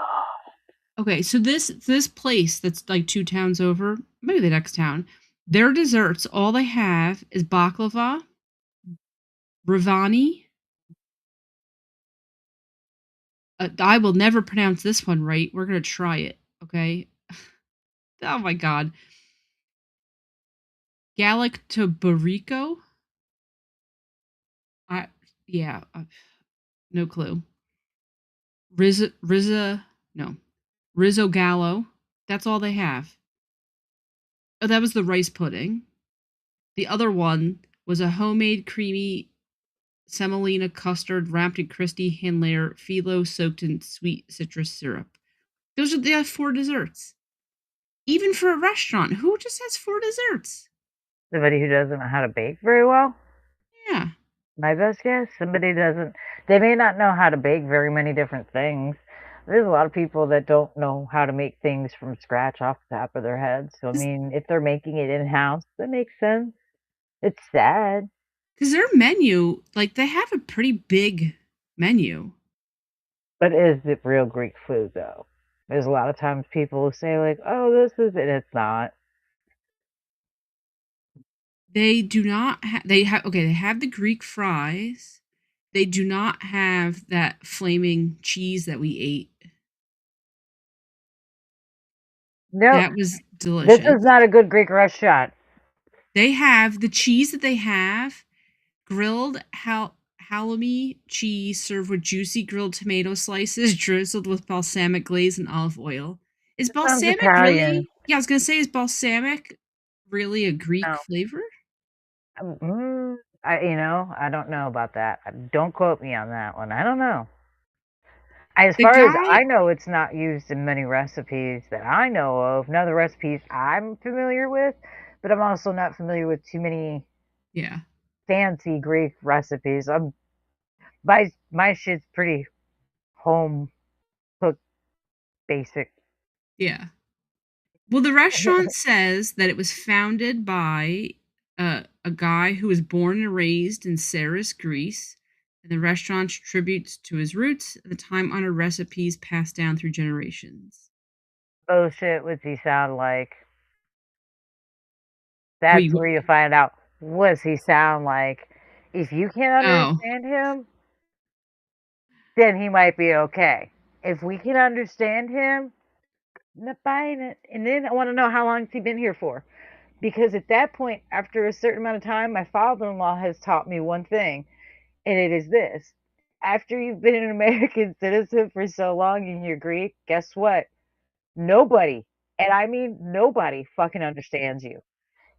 Okay, so this place that's like 2 towns over, maybe the next town, their desserts, all they have is baklava, ravani. I will never pronounce this one right. We're gonna try it. Okay. Oh my god. Galactobarico. I yeah. No clue. No. Rizzo Gallo. That's all they have. Oh, that was the rice pudding. The other one was a homemade creamy semolina custard wrapped in crispy hand layer phyllo soaked in sweet citrus syrup. Those are the 4 desserts. Even for a restaurant, who just has 4 desserts? Somebody who doesn't know how to bake very well. Yeah. My best guess, somebody doesn't. They may not know how to bake very many different things. There's a lot of people that don't know how to make things from scratch off the top of their head. So I mean, if they're making it in house, that makes sense. It's sad, Because their menu, like, they have a pretty big menu. but is it real Greek food though? There's a lot of times people will say like, "Oh, this is it." It's not. They do not have, they have, okay, they have the Greek fries. They do not have that flaming cheese that we ate. No, That was this delicious. is not a good Greek restaurant. They have the cheese that they have grilled halloumi cheese served with juicy grilled tomato slices drizzled with balsamic glaze and olive oil. Is It sounds balsamic Italian. really? Yeah, I was gonna say, is balsamic really a Greek No. flavor? I don't know about that. Don't quote me on that one. I don't know. As The far as guy, I know, it's not used in many recipes that I know of. None of the recipes I'm familiar with, but I'm also not familiar with too many yeah, fancy Greek recipes. My shit's pretty home cooked, basic. yeah. Well, the restaurant says that it was founded by a guy who was born and raised in Saris, Greece, and the restaurant tributes to his roots and the time-honored recipes passed down through generations. Oh shit, what's he sound like? Wait, That's where you find out what's he sound like. If you can't oh, understand him, then he might be okay. If we can understand him, not buying it. And then I want to know how long has he been here for? Because at that point, after a certain amount of time, my father-in-law has taught me one thing, and it is this. After you've been an American citizen for so long and you're Greek, guess what? Nobody, and I mean nobody, fucking understands you.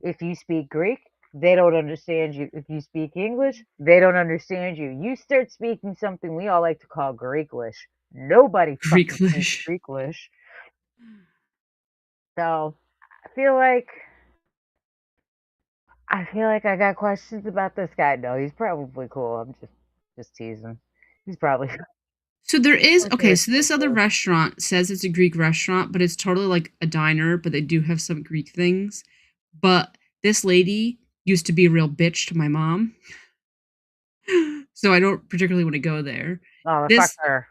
If you speak Greek, they don't understand you. If you speak English, they don't understand you. You start speaking something we all like to call Greeklish. Nobody fucking speaks Greeklish. Greeklish. So I feel like I got questions about this guy. No, he's probably cool. I'm just teasing. He's probably So there is, I'm okay, sure so he's this other cool. restaurant says it's a Greek restaurant, but it's totally like a diner, but they do have some Greek things. But this lady used to be a real bitch to my mom. So I don't particularly want to go there. Oh, the fuck This, her.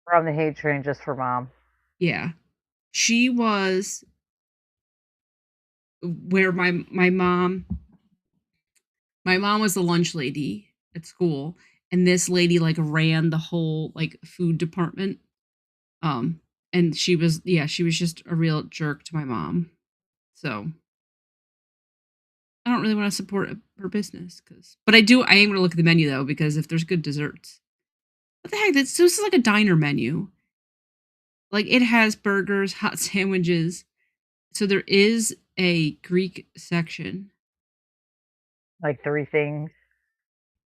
We're on the hate train just for mom. yeah. She was where my mom was the lunch lady at school, and this lady like ran the whole like food department. Um and she was just a real jerk to my mom. So I don't really want to support her business, cuz but I am going to look at the menu though, because if there's good desserts. What the heck? This is like a diner menu. Like, it has burgers, hot sandwiches. So there is a Greek section. Like 3 things,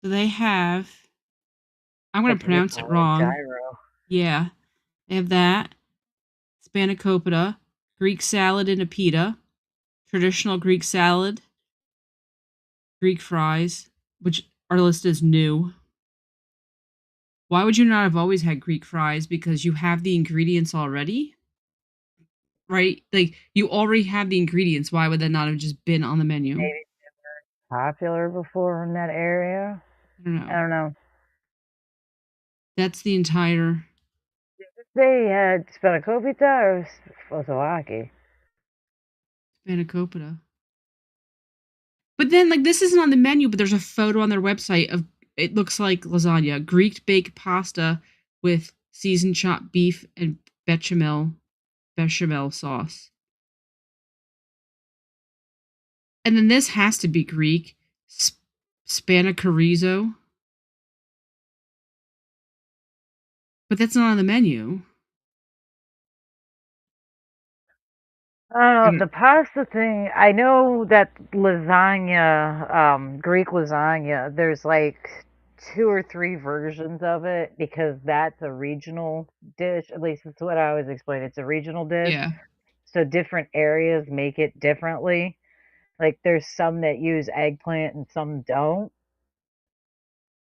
So they have, I'm going like to you would pronounce it call a wrong. gyro. Yeah. They have that, spanakopita, Greek salad in a pita, traditional Greek salad, Greek fries, which are listed as new. Why would you not have always had Greek fries? Because you have the ingredients already, right? Like, you already have the ingredients. Why would that not have just been on the menu? Maybe popular before in that area. I don't I know. don't know. That's the entire They had spanakopita or Slovakia. spanakopita. But then, like, this isn't on the menu, but there's a photo on their website of, it looks like lasagna, Greek baked pasta with seasoned chopped beef and bechamel sauce. And then this has to be Greek, spanakerizo, but that's not on the menu. The pasta thing, I know that lasagna, Greek lasagna, there's like 2 or 3 versions of it because that's a regional dish. At least that's what I always explain. It's a regional dish. Yeah. So different areas make it differently. Like there's some that use eggplant and some don't.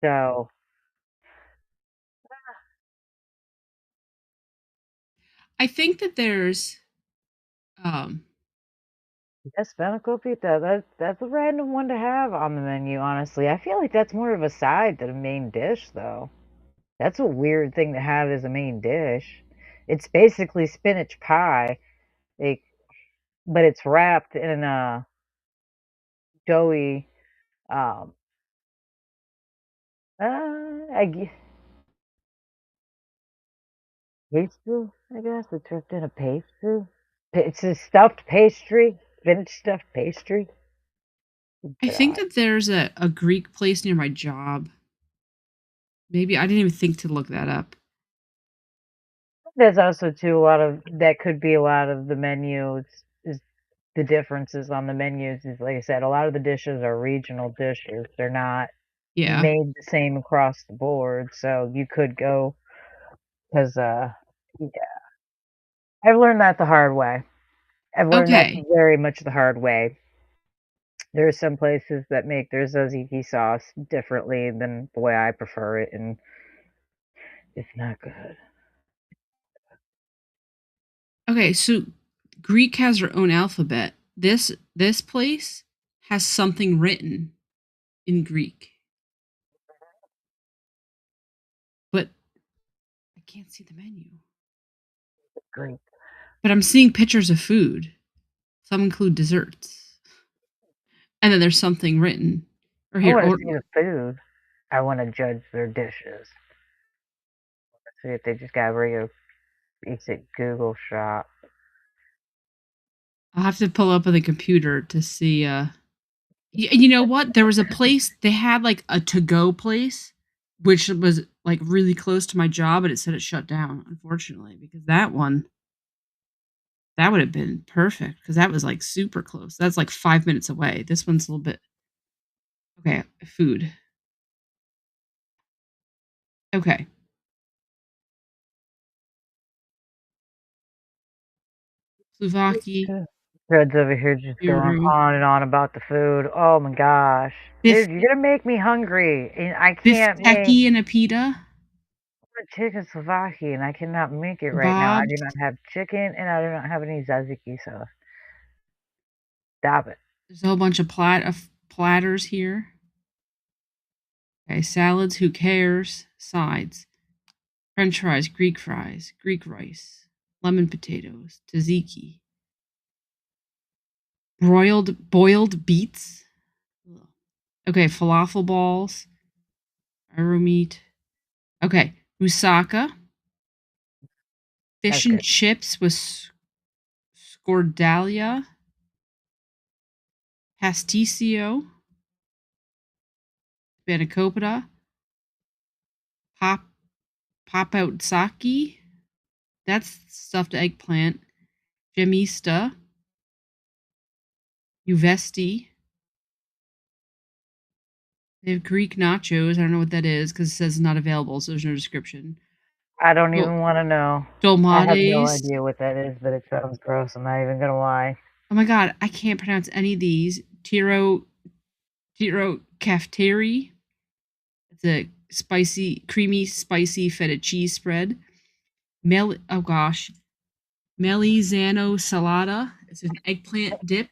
So I think that there's um yes, fennel pizza. That's a random one to have on the menu, honestly. I feel like that's more of a side than a main dish, though. That's a weird thing to have as a main dish. It's basically spinach pie, like, but it's wrapped in a doughy, um, I pastry, I guess. It's wrapped in a pastry. It's a stuffed pastry, spinach stuffed pastry. I think God. that there's a Greek place near my job. Maybe I didn't even think to look that up. There's also too a lot of that could be a lot of the menus is the differences on the menus is like I said, a lot of the dishes are regional dishes. They're not Yeah. made the same across the board. So you could go because yeah, I've learned that the hard way. I've learned that Okay. very much the hard way. There are some places that make their tzatziki sauce differently than the way I prefer it, and it's not good. Okay, so Greek has their own alphabet. This place has something written in Greek, but I can't see the menu. Great. But I'm seeing pictures of food. Some include desserts. And then there's something written. Or I here, want to or see the food. I want to judge their dishes. See if they just got a regular basic Google shop. I'll have to pull up on the computer to see you know what? There was a place they had like a to-go place which was like really close to my job, but it said it shut down unfortunately because that would have been perfect because that was like super close. That's like 5 minutes away. This one's a little bit okay. Food. Okay. Slovaki, Fred's over here just going Peru, on and on about the food. Oh my gosh. Bif Dude, you're gonna make me hungry. And I can't make bifteki and a pita, chicken Slovakia and I cannot make it right now. I do kebabs. not have chicken and I do not have any tzatziki sauce. Stop it. There's a whole bunch of platters here. Okay, salads. Who cares? Sides. French fries, Greek rice, lemon potatoes, tzatziki, boiled beets. Okay, falafel balls, arrow meat. Okay, moussaka, fish That's and good. chips with scordalia, pasticcio, spanakopita, pop pop out sake. That's stuffed eggplant. Gemista, uvesti. They have Greek nachos. I don't know what that is because it says not available, so there's no description. I don't Dol- even want to know. I have no Dolmades. idea what that is, but it sounds gross. I'm not even gonna lie. Oh my god, I can't pronounce any of these. Tiro cafteri. It's a creamy, spicy feta cheese spread. Oh gosh, Melizano salata. It's an eggplant dip.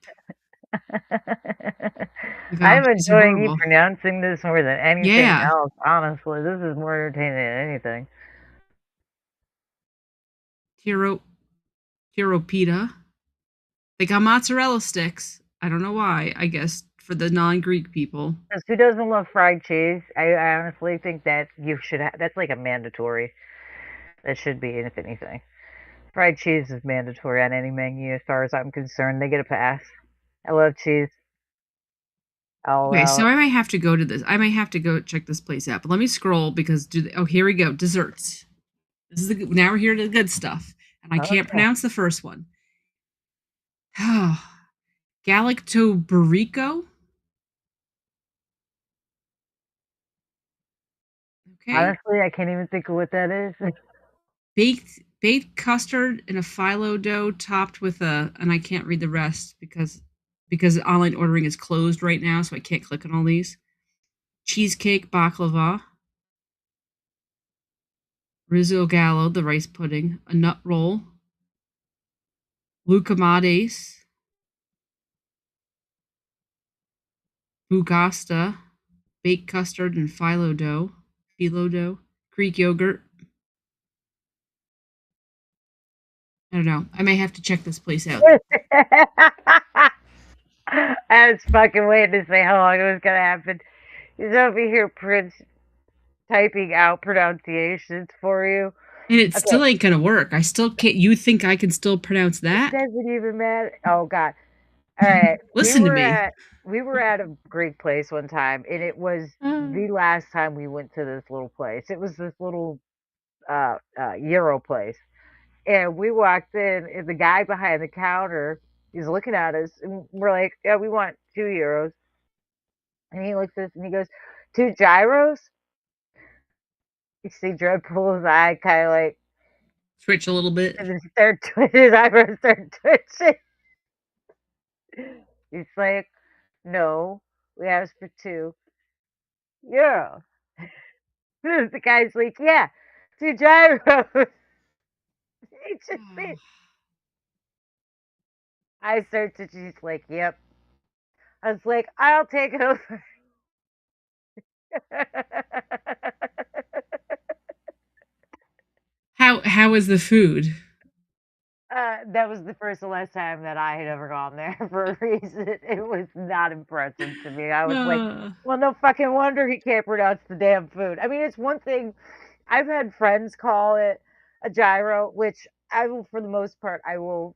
Oh my gosh, I'm these are enjoying you horrible. pronouncing this more than anything Yeah, else, honestly. This is more entertaining than anything. tiro tiro pita. They got mozzarella sticks. I don't know why. I guess for the non-Greek people. 'Cause who doesn't love fried cheese? I honestly think that you should have, that's like a mandatory. That should be, if anything. Fried cheese is mandatory on any menu as far as I'm concerned. They get a pass. I love cheese all Okay, so out. I might have to go to this. I might have to go check this place out. But let me scroll because oh, here we go. Desserts. This is now we're here to the good stuff, and I can't Okay. pronounce the first one. Galactobarico. Okay. Honestly, I can't even think of what that is. Baked custard in a phyllo dough topped with a, and I can't read the rest because online ordering is closed right now, so I can't click on all these. Cheesecake baklava, Rizzo Gallo, the rice pudding, a nut roll, Lucamades, Bugasta, baked custard and phyllo dough, Greek yogurt. I don't know. I may have to check this place out. I was fucking waiting to say how long it was gonna happen. He's over here, Prince, typing out pronunciations for you. And it Okay, still ain't gonna work. I still can't. You think I can still pronounce it that? doesn't even matter. Oh God. All right, Listen to me. we were at a Greek place one time, and it was Uh, the last time we went to this little place. It was this little Euro place, and we walked in, and the guy behind the counter, he's looking at us, and we're like, "Yeah, we want 2 euros." And he looks at us and he goes, "Two gyros?" You see Dread pull his eye, kind of like, Switch a little bit. and his eyebrows start twitching. He's like, "No, we asked for two." Yeah. The guy's like, "Yeah, two gyros." He just said, I searched it. She's like, "Yep." I was like, "I'll take it over." How is the food? That was the first and last time that I had ever gone there for a reason. It was not impressive to me. I was like, Uh, well, no fucking wonder he can't pronounce the damn food. I mean, it's one thing. I've had friends call it a gyro, which I will, for the most part, I will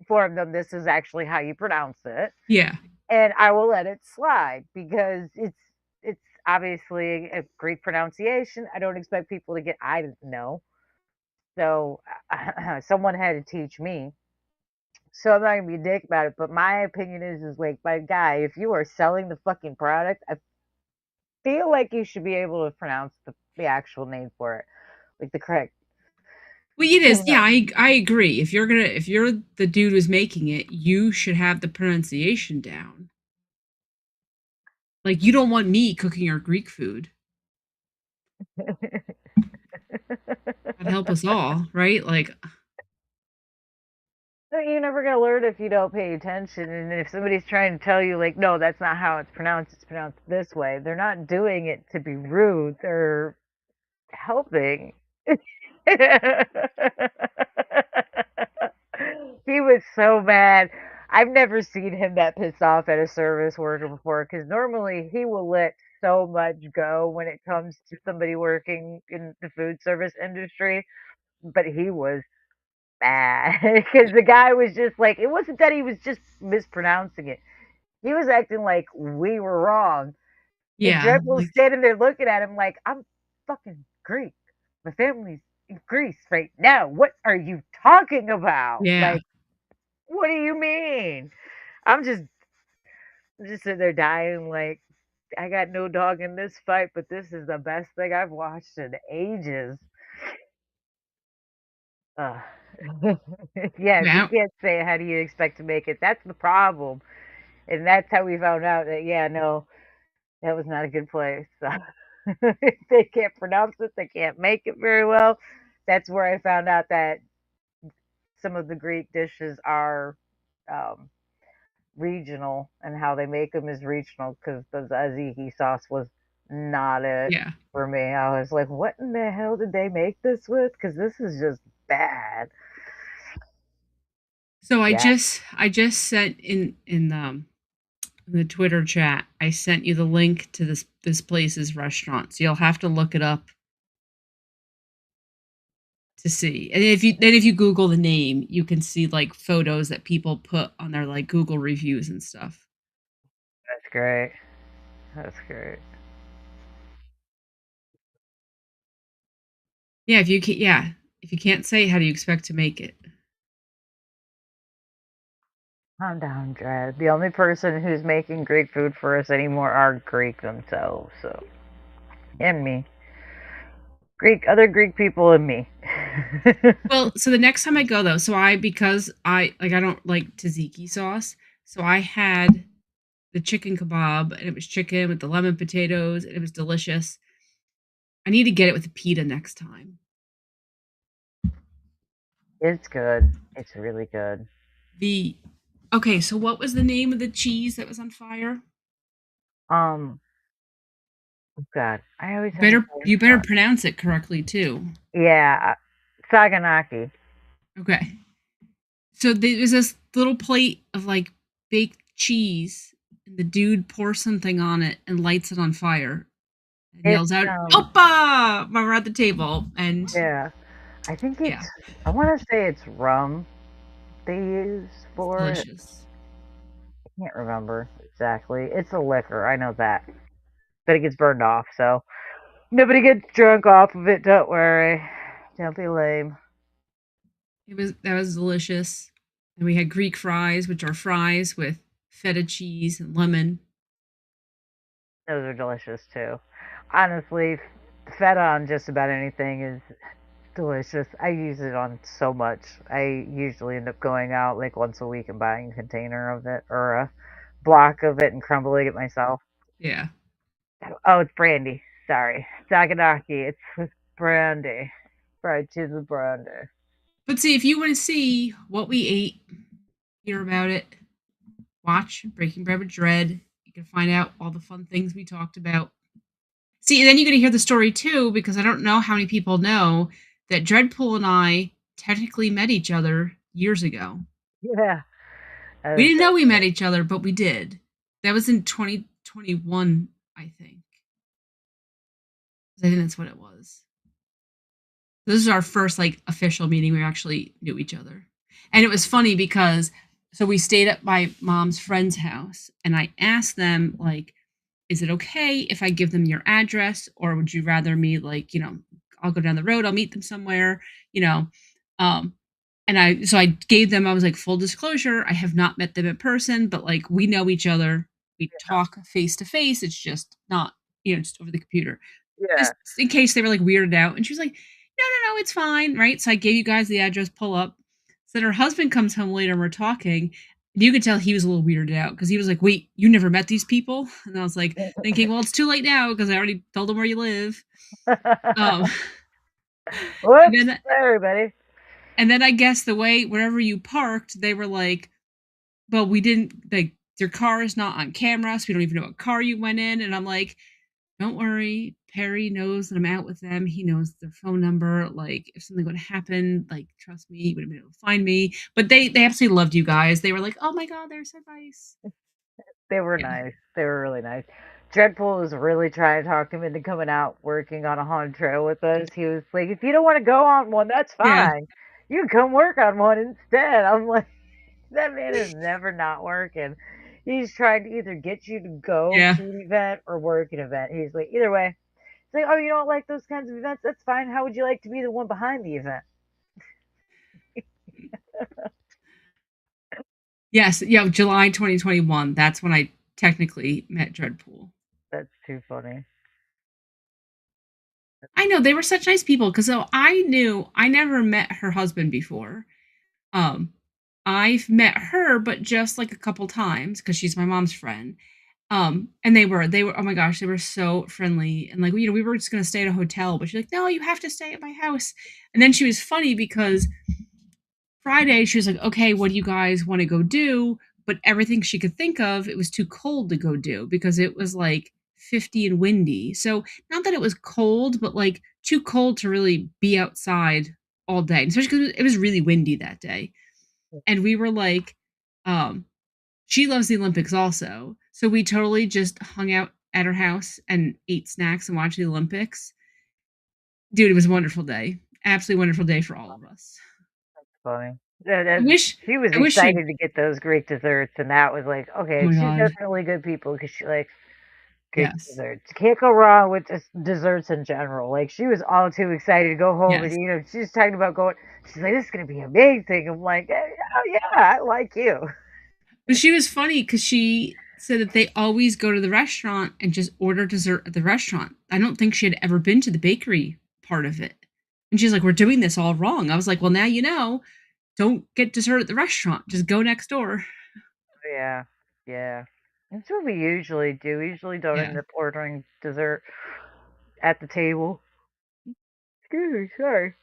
inform them this is actually how you pronounce it, yeah, and I will let it slide because it's obviously a Greek pronunciation. I don't expect people to get I didn't know. So someone had to teach me. So I'm not gonna be a dick about it, but my opinion is like, my guy, if you are selling the fucking product, I feel like you should be able to pronounce the actual name for it, like the correct. well, it is. No. Yeah, I agree. If you're the dude who's making it, you should have the pronunciation down. Like you don't want me cooking your Greek food. That'd help us all, right? Like, So you're never gonna learn if you don't pay attention. And if somebody's trying to tell you, like, no, that's not how it's pronounced this way, they're not doing it to be rude. They're helping. He was so mad. I've never seen him that pissed off at a service worker before, because normally he will let so much go when it comes to somebody working in the food service industry. But he was mad because the guy was just like, it wasn't that he was just mispronouncing it. He was acting like we were wrong. And yeah, Dreadful like standing there looking at him like, I'm fucking Greek. My family's in Greece right now. What are you talking about? yeah. Like, what do you mean? I'm just I'm just sitting there dying like, I got no dog in this fight, but this is the best thing I've watched in ages. Uh, yeah, if you Wow. can't say it, how do you expect to make it? That's the problem. And that's how we found out that, yeah, no, that was not a good place. So, if they can't pronounce it, they can't make it very well. That's where I found out that some of the Greek dishes are um, regional, and how they make them is regional, because the tzatziki sauce was not it Yeah. for me. I was like, what in the hell did they make this with? Because this is just bad. So Yeah, I just sent in the Twitter chat. I sent you the link to this place's restaurant. So you'll have to look it up to see. And if you Google the name, you can see like photos that people put on their like Google reviews and stuff. that's great. That's great. Yeah, if you can't say it, how do you expect to make it? Calm down, Dred. The only person who's making Greek food for us anymore are Greek themselves, so and me. Other Greek people and me. Well, so the next time I go though, so because I don't like tzatziki sauce, so I had the chicken kebab and it was chicken with the lemon potatoes and it was delicious. I need to get it with a pita next time. It's good. It's really good. The Okay, so what was the name of the cheese that was on fire? Um, oh God, I always have a Better brain you better fart. pronounce it correctly too. Yeah, Saganaki. Okay. So there's this little plate of like baked cheese, and the dude pours something on it and lights it on fire and It's yells out, "Opa!" When we're at the table, and yeah. I think yeah, I want to say it's rum they use it's for it. delicious. I can't remember exactly. It's a liquor, I know that. But it gets burned off, so nobody gets drunk off of it, don't worry. Don't be lame. That was delicious. And we had Greek fries, which are fries with feta cheese and lemon. Those are delicious too. Honestly, feta on just about anything is delicious. I use it on so much. I usually end up going out like once a week and buying a container of it or a block of it and crumbling it myself. Yeah. Oh, it's brandy. Sorry. Saganaki. It's with brandy. Fried cheese with brandy. But see, if you want to see what we ate, hear about it, watch Breaking Bread with Dread. You can find out all the fun things we talked about. See, and then you're going to hear the story too, because I don't know how many people know that Dreadpool and I technically met each other years ago. Yeah. That We is didn't so know we cool. met each other, but we did. That was in 2021, I think. I think that's what it was. This is our first like official meeting. We actually knew each other. And it was funny because so we stayed at my mom's friend's house and I asked them like, is it okay if I give them your address or would you rather me like, I'll go down the road, I'll meet them somewhere, you know. Um and I gave them, I was like, full disclosure, I have not met them in person, but like we know each other. We talk face to face. It's just not, just over the computer, Yeah. just in case they were like weirded out. And she was like, no, no, no, it's fine. Right. So I gave you guys the address, pull up. So then her husband comes home later and we're talking. And you could tell he was a little weirded out because he was like, wait, you never met these people? And I was like, thinking, well, it's too late now because I already told them where you live. Um, and Whoops. then Everybody. and then I guess the way wherever you parked, they were like, well, we didn't like your car is not on camera, so we don't even know what car you went in. And I'm like, don't worry, Perry knows that I'm out with them. He knows their phone number. Like, if something would happen, like, trust me, he would have been able to find me. But they absolutely loved you guys. They were like, oh my god, they're so nice. They were Yeah, nice. They were really nice. Dreadpool was really trying to talk him into coming out working on a haunted trail with us. He was like, if you don't want to go on one, that's yeah, fine. You can come work on one instead. I'm like, that man is never not working. He's trying to either get you to go yeah. to an event or work an event. He's like, either way. It's like, oh, you don't like those kinds of events? That's fine. How would you like to be the one behind the event? Yes, yeah, July 2021. That's when I technically met Dreadpool. That's too funny. I know they were such nice people because so I never met her husband before. Um, I've met her, but just like a couple times because she's my mom's friend. And they were, oh my gosh, they were so friendly. And like, we were just gonna stay at a hotel, but she's like, no, you have to stay at my house. And then she was funny because Friday she was like, okay, what do you guys want to go do? But everything she could think of, it was too cold to go do because it was like 50 and windy. So not that it was cold, but like too cold to really be outside all day, especially because it was really windy that day. And we were like, um, she loves the Olympics also. So we totally just hung out at her house and ate snacks and watched the Olympics. Dude, it was a wonderful day. Absolutely wonderful day for all of us. Funny. I wish She was I wish she excited to get those Greek desserts, and that was like, Oh okay, my she's god. definitely good people because she likes good Yes. desserts. Can't go wrong with just desserts in general. Like she was all too excited to go home, and Yes. she's talking about going. She's like, "This is gonna be amazing." I'm like, "Oh yeah, I like you." But she was funny because she said that they always go to the restaurant and just order dessert at the restaurant. I don't think she had ever been to the bakery part of it. And she's like, "We're doing this all wrong." I was like, "Well, now you know. Don't get dessert at the restaurant. Just go next door." Yeah, yeah. That's what we usually do. We usually don't Yeah. end up ordering dessert at the table. Excuse me, sorry.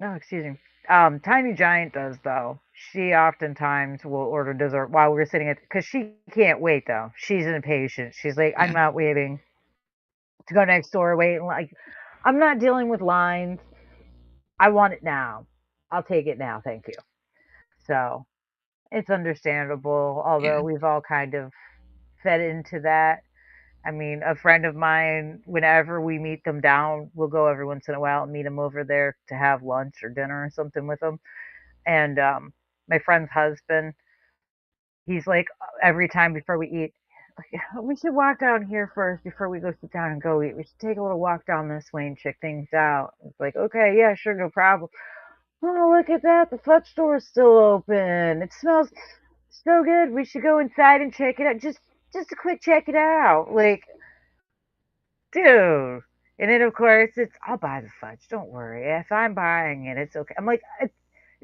No, excuse me. Tiny Giant does though. She oftentimes will order dessert while we're sitting at because she can't wait though. She's impatient. She's like, I'm Yeah. not waiting to go next door. Wait, like, I'm not dealing with lines. I want it now. I'll take it now, thank you. So it's understandable, Yeah. although we've all kind of fed into that. I mean, a friend of mine, whenever we meet them down, we'll go every once in a while and meet them over there to have lunch or dinner or something with them. And my friend's husband, he's like, every time before we eat, like, we should walk down here first before we go sit down and go eat. We should take a little walk down this way and check things out. It's like, okay, yeah, sure, no problem. Oh, look at that. The fudge store is still open. It smells so good. We should go inside and check it out. Just a quick check it out. Like, dude. And then of course it's I'll buy the fudge. Don't worry. If I'm buying it, it's okay. I'm like it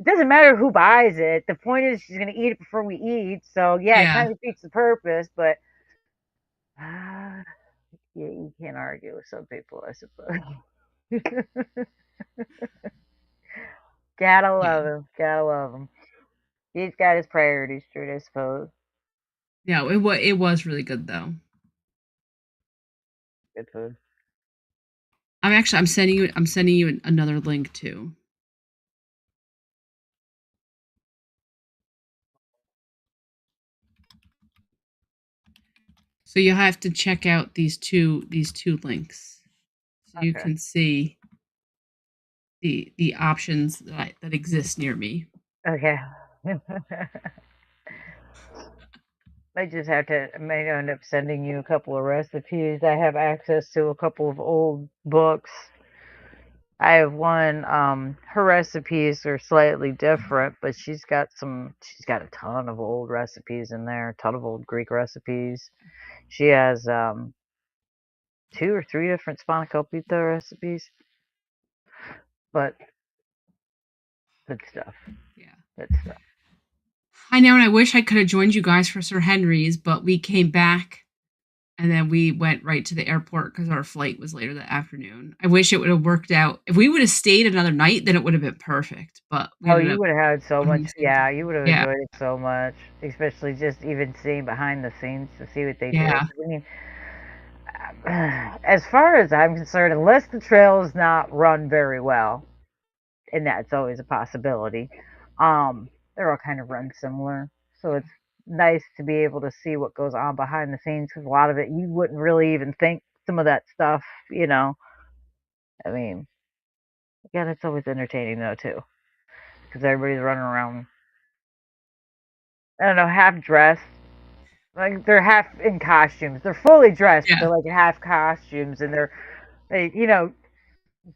doesn't matter who buys it. The point is she's gonna eat it before we eat. So yeah, it Yeah. kind of defeats the purpose. But yeah, you can't argue with some people, I suppose. Gotta Yeah. love him. Gotta love him. He's got his priorities straight, I suppose. No, it was really good though. Good food. I'm sending you another link too. So you'll have to check out these two links so you Okay. can see the options that exist near me. Okay. I may end up sending you a couple of recipes. I have access to a couple of old books. I have one, her recipes are slightly different, but she's got a ton of old recipes in there, a ton of old Greek recipes. She has, two or three different spanakopita recipes, but good stuff. Yeah. Good stuff. I know, and I wish I could have joined you guys for Sir Henry's, but we came back and then we went right to the airport because our flight was later that afternoon. I wish it would have worked out. If we would have stayed another night, then it would have been perfect. But we Oh, ended you up would have had so on much, the same yeah, day. you would have Yeah, enjoyed it so much, especially just even seeing behind the scenes to see what they do. yeah, 'Cause I mean, as far as I'm concerned, unless the trail is not run very well, and that's always a possibility, they're all kind of run similar. So it's nice to be able to see what goes on behind the scenes because a lot of it you wouldn't really even think some of that stuff, you know. I mean, again, it's always entertaining though too because everybody's running around. I don't know, half dressed. Like they're half in costumes. They're fully dressed, but yeah, they're like half costumes, and they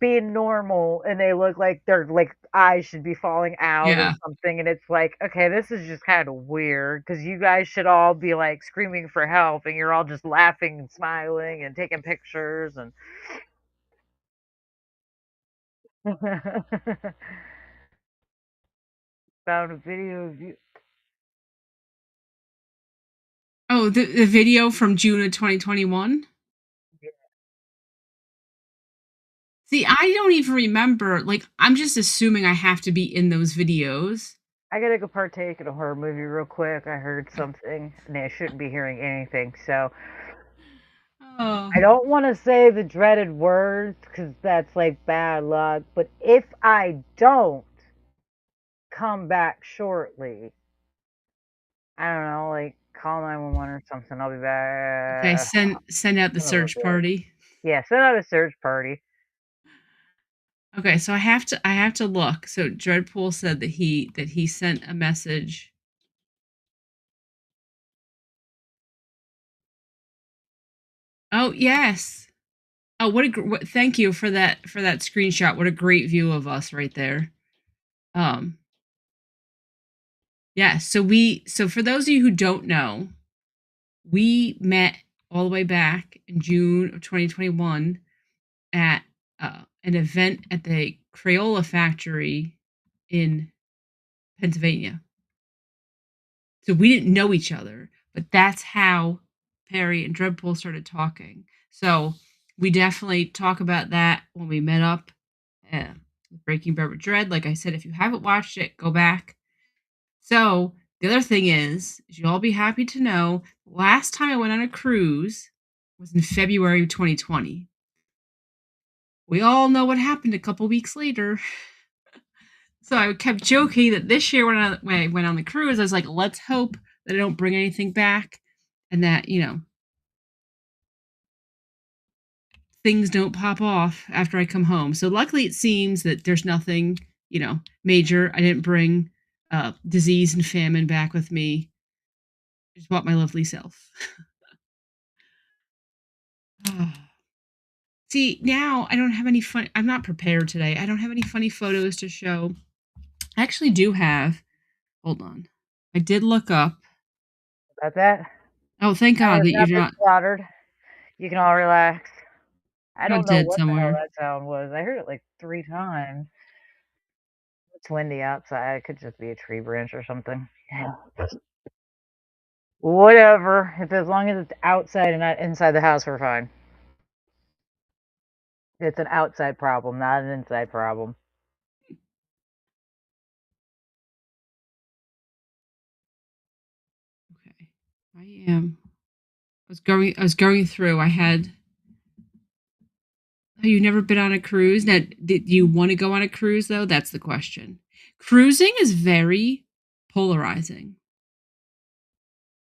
being normal and they look like their like eyes should be falling out or yeah. something and it's like okay this is just kind of weird because you guys should all be like screaming for help and you're all just laughing and smiling and taking pictures and found a video of you. Oh, the video from June of 2021. See, I don't even remember. Like, I'm just assuming I have to be in those videos. I gotta go partake in a horror movie real quick. I heard something and I shouldn't be hearing anything, so Oh, I don't want to say the dreaded words because that's like bad luck, but if I don't come back shortly, I don't know, like call 911 or something. I'll be okay. back. Send out the One of those search days. party. Yeah, send out a search party. Okay, so I have to look. So Dreadpool said that he sent a message. Oh yes. Oh, thank you for that screenshot. What a great view of us right there. Um, Yeah, so for those of you who don't know, we met all the way back in June of 2021 at an event at the Crayola factory in Pennsylvania. So we didn't know each other, but that's how Perry and Dreadpool started talking. So we definitely talk about that when we met up. Uh, Breaking Bread with Dread. Like I said, if you haven't watched it, go back. So the other thing is you'll all be happy to know, last time I went on a cruise was in February of 2020. We all know what happened a couple weeks later. So I kept joking that this year when I went on the cruise, I was like, let's hope that I don't bring anything back and that, things don't pop off after I come home. So luckily it seems that there's nothing, major. I didn't bring disease and famine back with me. I just brought my lovely self. See, now I don't have any fun. I'm not prepared today. I don't have any funny photos to show. I actually do have. Hold on. I did look up. About that, Oh, thank I God have that not you're been not slaughtered. You can all relax. I don't know dead what the hell somewhere. that sound was. I heard it like 3 times. It's windy outside. It could just be a tree branch or something. Yeah. Whatever. If as long as it's outside and not inside the house, we're fine. It's an outside problem, not an inside problem. Okay. I am. I was going through. I had. Oh, you've never been on a cruise? Now, did you want to go on a cruise though? That's the question. Cruising is very polarizing.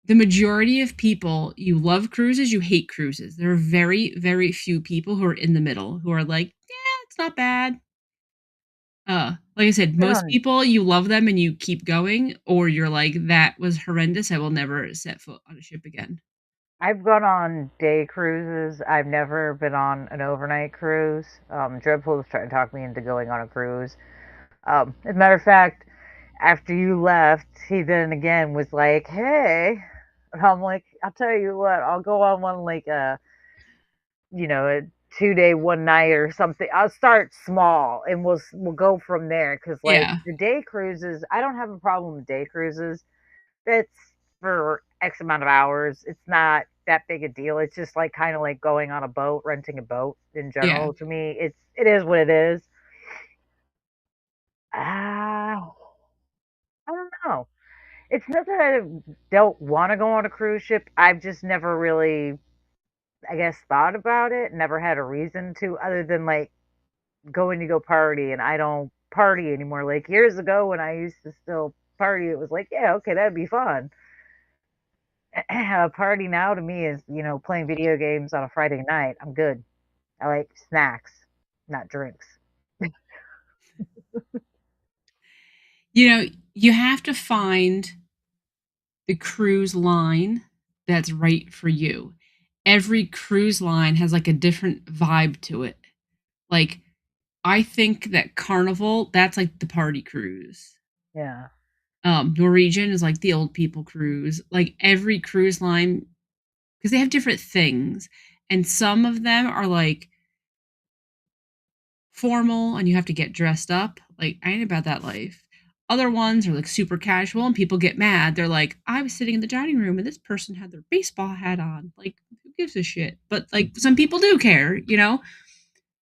The majority of people, you love cruises, you hate cruises. There are very, very few people who are in the middle who are like, yeah, it's not bad. Like I said, Been most on people you love them and you keep going, or you're like, that was horrendous. I will never set foot on a ship again. I've gone on day cruises. I've never been on an overnight cruise. Dreadpool was trying to talk me into going on a cruise. As a matter of fact, after you left, he then again was like, "Hey," and I'm like, "I'll tell you what, I'll go on one like a 2 day, 1 night or something. I'll start small and we'll go from there. Cause like Yeah, the day cruises, I don't have a problem with day cruises. That's for X amount of hours. It's not that big a deal. It's just like kind of like going on a boat, renting a boat in yeah. general. To me, it is what it is. Ah, I don't know. It's not that I don't want to go on a cruise ship. I've just never really, I guess, thought about it. Never had a reason to, other than like going to go party, and I don't party anymore. Like years ago when I used to still party, it was like, yeah, okay, that'd be fun. A party now to me is, playing video games on a Friday night. I'm good. I like snacks, not drinks. You know, you have to find the cruise line that's right for you. Every cruise line has like a different vibe to it. Like, I think that Carnival, that's like the party cruise. Yeah. Norwegian is like the old people cruise. Like every cruise line, because they have different things, and some of them are like formal and you have to get dressed up. Like, I ain't about that life. Other ones are like super casual and people get mad. They're like, I was sitting in the dining room and this person had their baseball hat on. Like, who gives a shit? But like, some people do care, you know?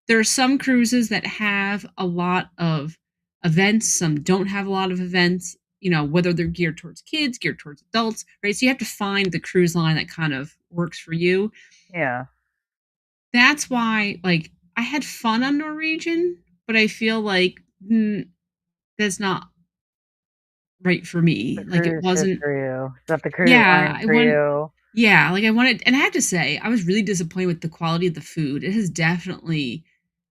There are some cruises that have a lot of events, some don't have a lot of events, whether they're geared towards kids, geared towards adults, right? So you have to find the cruise line that kind of works for you. Yeah. That's why, like, I had fun on Norwegian, but I feel like that's not right for The me. Like, it cruise ship wasn't. for you. It's not the cruise Yeah, line I for want. you. Yeah, like I wanted, and I have to say, I was really disappointed with the quality of the food. It has definitely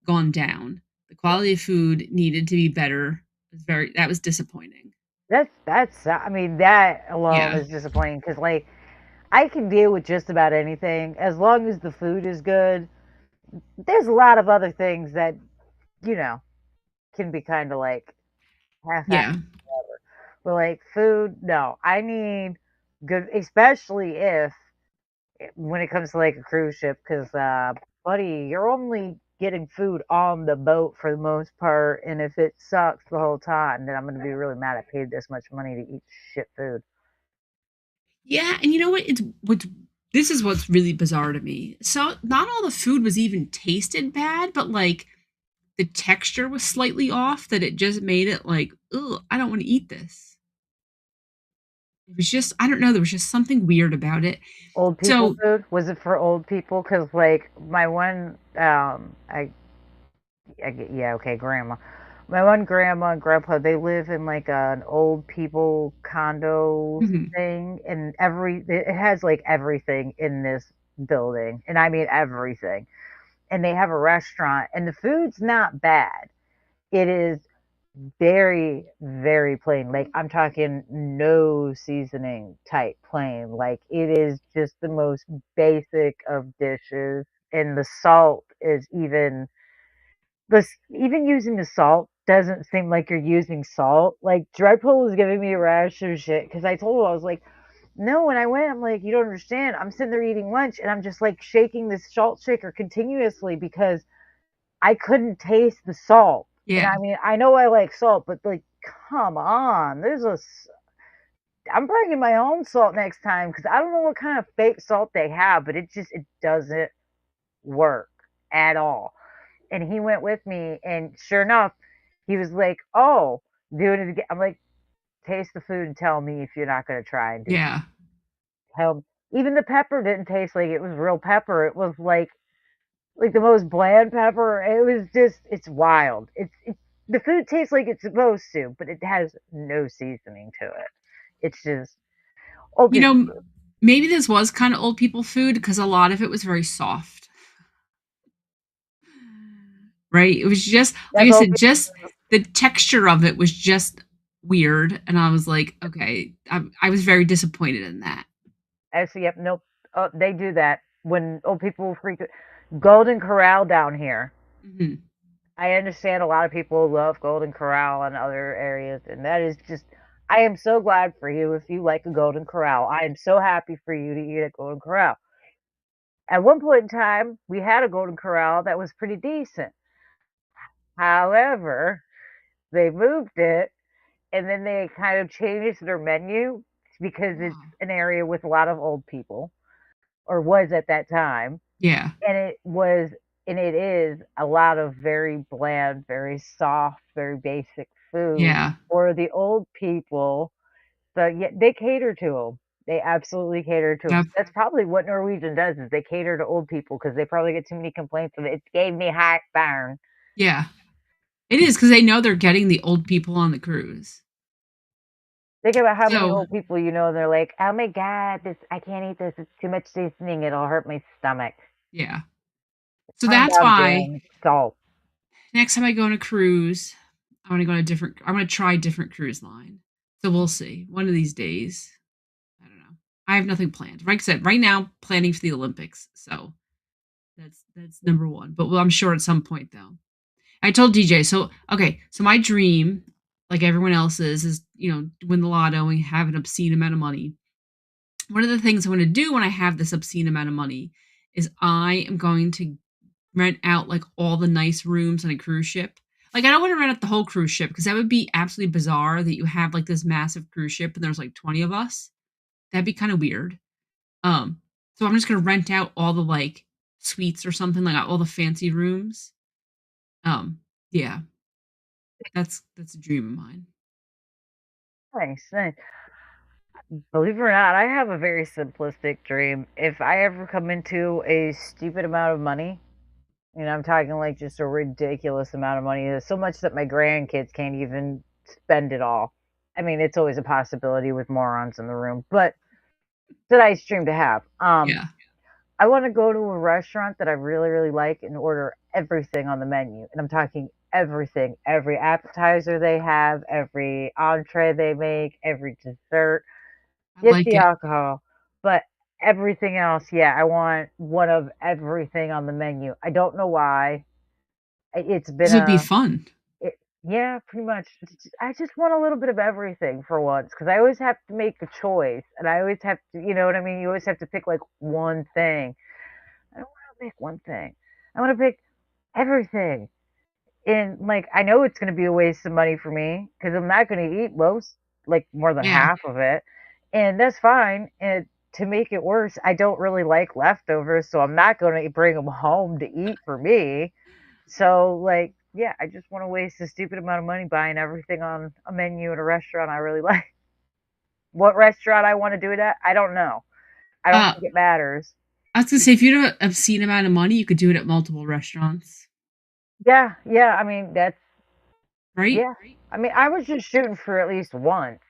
gone down. The quality of food needed to be better. That was disappointing. That's I mean, that alone Yeah, is disappointing because like I can deal with just about anything as long as the food is good. There's a lot of other things that, you know, can be kind of like half-assed, yeah. whatever. But like food, no. I need good, especially if when it comes to like a cruise ship, because buddy, you're only getting food on the boat for the most part, and if it sucks the whole time, then I'm gonna be really mad. I paid this much money to eat shit food. Yeah, and you know what? It's what's this is what's really bizarre to me. So not all the food was even tasted bad, but like the texture was slightly off that it just made it like, ugh, I don't want to eat this. It was just, I don't know, there was just something weird about it. Old people So, food? Was it for old people? Because like my one, yeah, okay, grandma. My one grandma and grandpa, they live in like an old people condo mhm. thing, and it has like everything in this building, and I mean everything. And they have a restaurant, and the food's not bad. It is very, very plain. Like I'm talking no seasoning type plain. Like it is just the most basic of dishes, and the salt is even using the salt doesn't seem like you're using salt. Like Dreadpool was giving me a rash of shit because I told him I was like, no. When I went, I'm like, you don't understand. I'm sitting there eating lunch and I'm just like shaking this salt shaker continuously because I couldn't taste the salt. And Yeah, I mean, I know I like salt, but like, come on, I'm bringing my own salt next time because I don't know what kind of fake salt they have, but it doesn't work at all. And he went with me, and sure enough, he was like, "Oh, doing it again." I'm like, "Taste the food and tell me if you're not going to try and do it." yeah, Tell Even the pepper didn't taste like it was real pepper. It was like the most bland pepper. It was just it's wild. It's the food tastes like it's supposed to, but it has no seasoning to it. It's just old you people know, food. maybe this was kind of old people food because a lot of it was very soft, right? It was just, like I That's old said, people just food. the texture of it was just weird. And I was like, okay, I was very disappointed in that. Actually, yep, nope. They do that when old people freak. Golden Corral down here. Mhm. I understand a lot of people love Golden Corral and other areas, and that is just. I am so glad for you if you like a Golden Corral. I am so happy for you to eat at Golden Corral. At one point in time, we had a Golden Corral that was pretty decent. However, they moved it, and then they kind of changed their menu because it's Oh, an area with a lot of old people, or was at that time. yeah, And it is a lot of very bland, very soft, very basic food yeah, for the old people, but yet they cater to them. They absolutely cater to them. yep, That's probably what Norwegian does is they cater to old people because they probably get too many complaints of it gave me heartburn. yeah. It is because they know they're getting the old people on the cruise. Think about how many So, old people you know, and they're like, "Oh my god, this I can't eat this. It's too much seasoning. It'll hurt my stomach." yeah. So Calm that's down, why Jen. Salt. next time I go on a cruise, I want to try a different cruise line. So we'll see. One of these days. I don't know. I have nothing planned. Like I said, right now planning for the Olympics. So that's number one. But well, I'm sure at some point though. I told DJ, so okay, so my dream, like everyone else's, is win the lotto and have an obscene amount of money. One of the things I want to do when I have this obscene amount of money is I am going to rent out like all the nice rooms on a cruise ship. Like I don't want to rent out the whole cruise ship because that would be absolutely bizarre that you have like this massive cruise ship and there's like 20 of us. That'd be kind of weird. Um, so I'm just gonna rent out all the like suites or something, like all the fancy rooms. Um, yeah, that's a dream of mine. Nice, nice. Believe it or not, I have a very simplistic dream. If I ever come into a stupid amount of money, I'm talking like just a ridiculous amount of money, so much that my grandkids can't even spend it all. I mean, it's always a possibility with morons in the room, but it's a nice dream to have. Yeah, I want to go to a restaurant that I really, really like and order everything on the menu. And I'm talking everything, every appetizer they have, every entree they make, every dessert. I Get like the it alcohol, but everything else, yeah, I want one of everything on the menu. I don't know why. It's been because it'd be a fun. Yeah, pretty much. I just want a little bit of everything for once, because I always have to make a choice, and I always have to, you know what I mean? You always have to pick like one thing. I don't want to pick one thing. I want to pick everything. And like, I know it's going to be a waste of money for me because I'm not going to eat most, like more than Yeah. half of it, and that's fine. And to make it worse, I don't really like leftovers, so I'm not going to bring them home to eat for me. So, like, yeah, I just want to waste a stupid amount of money buying everything on a menu at a restaurant I really like. What restaurant I want to do it at, I don't know. I don't Uh, think it matters. I was gonna say if you had an obscene amount of money, you could do it at multiple restaurants, Yeah, yeah. I mean, right? yeah. I mean, I was just shooting for at least once.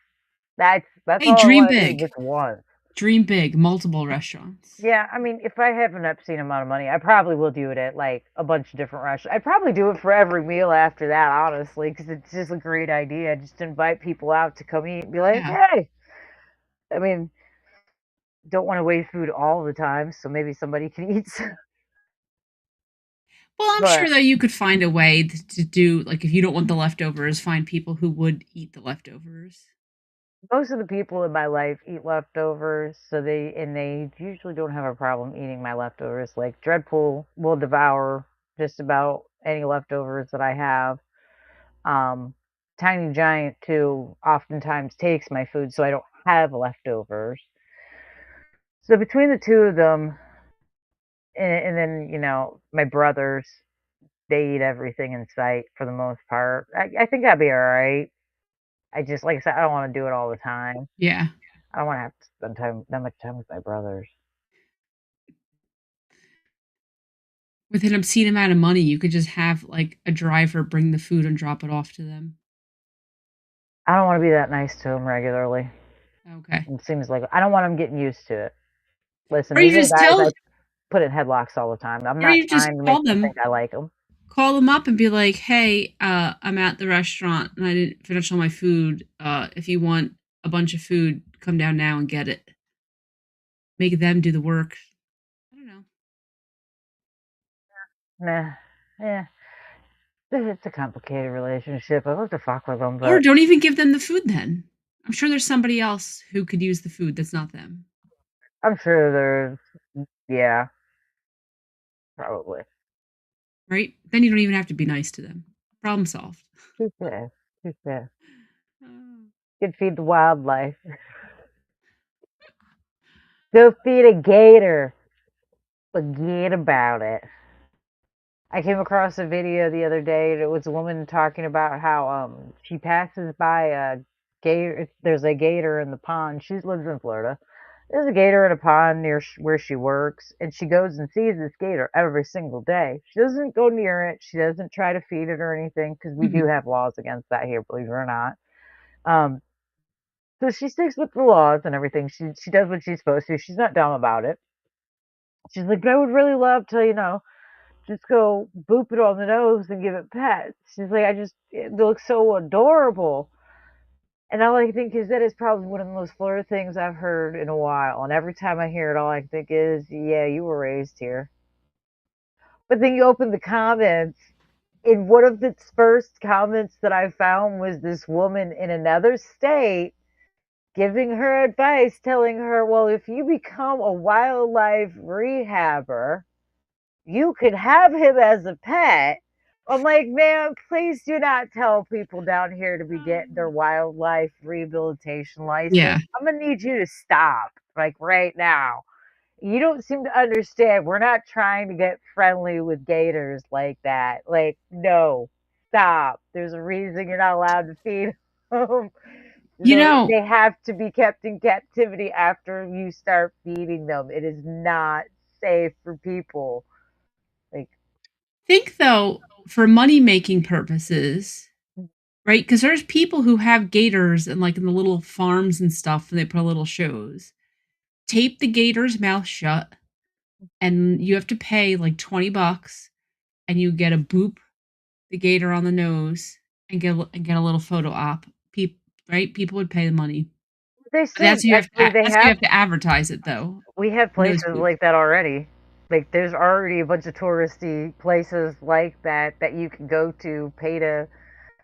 That's Hey, all I dream want to do, big. just once. Dream big, multiple restaurants. Yeah, I mean, if I have an obscene amount of money, I probably will do it at like a bunch of different restaurants. I'd probably do it for every meal after that, honestly, because it's just a great idea. Just invite people out to come eat and be like, Yeah. hey, I mean, don't want to waste food all the time, so maybe somebody can eat some. Well, I'm But sure that you could find a way to do like if you don't want the leftovers, find people who would eat the leftovers. most of the people in my life eat leftovers, so they usually don't have a problem eating my leftovers. Like Dreadpool will devour just about any leftovers that I have. Um, Tiny Giant too oftentimes takes my food, so I don't have leftovers. So between the two of them, and then my brothers, they eat everything in sight for the most part. I think I'd be all right. I just, like I said, I don't want to do it all the time. Yeah. I don't want to have to spend that much time with my brothers. With an obscene amount of money, you could just have like a driver bring the food and drop it off to them. I don't want to be that nice to them regularly. Okay. It seems like I don't want them getting used to it. Listen, Or these you are just guys tell I put in headlocks all the time. I'm or not you just trying to make them think I like them. call them up and be like, "Hey, I'm at the restaurant and I didn't finish all my food. If you want a bunch of food, come down now and get it." Make them do the work. I don't know. Nah, yeah, it's a complicated relationship. I love to fuck with them, Or but don't even give them the food then. I'm sure there's somebody else who could use the food that's not them, I'm sure yeah, probably. right? Then you don't even have to be nice to them. Problem solved. Too fast, too fast. Oh. Could feed the wildlife. Go feed a gator. Forget about it. I came across a video the other day, and it was a woman talking about how she passes by a gator. There's a gator in the pond. She lives in Florida. There's a gator in a pond near where she works, and she goes and sees this gator every single day. She doesn't go near it. She doesn't try to feed it or anything because we do Mhm. have laws against that here, believe it or not. Um, so she sticks with the laws and everything. She does what she's supposed to. She's not dumb about it. She's like, but I would really love to, just go boop it on the nose and give it pets. She's like, it looks so adorable. And all I think is that is probably one of the most Florida things I've heard in a while. And every time I hear it, all I think is, yeah, you were raised here. But then you open the comments, and one of the first comments that I found was this woman in another state giving her advice, telling her, well, if you become a wildlife rehabber, you could have him as a pet. I'm like, man, please do not tell people down here to be getting their wildlife rehabilitation license. Yeah. I'm gonna need you to stop, like right now. You don't seem to understand. We're not trying to get friendly with gators like that. Like, no, stop. There's a reason you're not allowed to feed them. You know, They have to be kept in captivity after you start feeding them. It is not safe for people. Like, think though, for money making purposes, right? Because there's people who have gators and like in the little farms and stuff, and they put little shows. Tape the gator's mouth shut, and you have to pay like $20, and you get a boop the gator on the nose and get a little photo op. Right? People would pay the money. they But should actually. that's how you have to advertise it though. We have Nose places boop. like that already. Like there's already a bunch of touristy places like that that you can go to, pay to.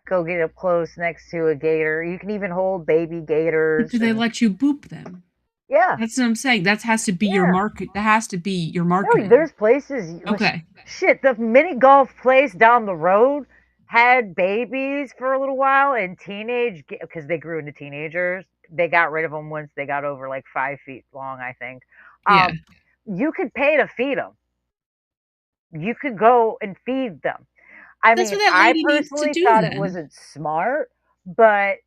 go get up close next to a gator. You can even hold baby But gators do they and let you boop them? yeah, That's what I'm saying. That has to be your yeah. market. That has to be your No, marketing. there's places. Okay. Shit, the mini golf place down the road had babies for a little while and because they grew into teenagers. They got rid of them once they got over like 5 feet long, I think. Yeah. You could pay to feed them. You could go and feed them. I That's mean, what that I lady needs to personally do thought it then. wasn't smart, but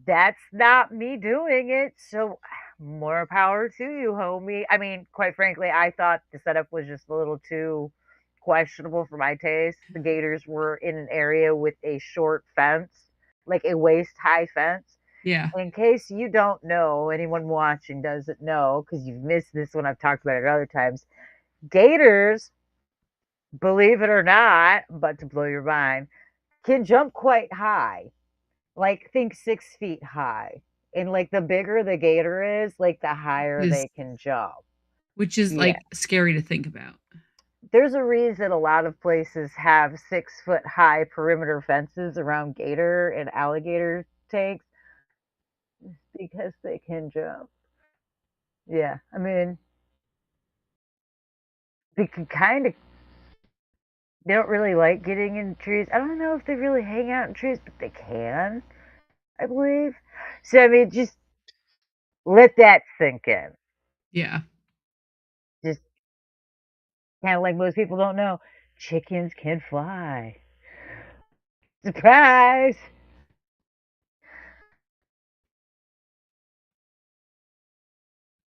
that's not me doing it. So more power to you, homie. I mean, quite frankly, I thought the setup was just a little too questionable for my taste. The Gators were in an area with a short fence, like a waist high fence. Yeah. In case you don't know, anyone watching doesn't know, because you've missed this when I've talked about it other times. Gators, believe it or not, but to blow your mind, can jump quite high. Like think 6 feet high. And like the bigger the gator is, like the higher Is they can jump. which is Yeah. like scary to think about. There's a reason a lot of places have 6 foot high perimeter fences around gator and alligator tanks because they can jump. Yeah. I mean, they can kind of, they don't really like getting in trees. I don't know if they really hang out in trees, but they can, I believe. So, I mean, just let that sink in. Yeah. Just kind of like most people don't know, chickens can fly. Surprise!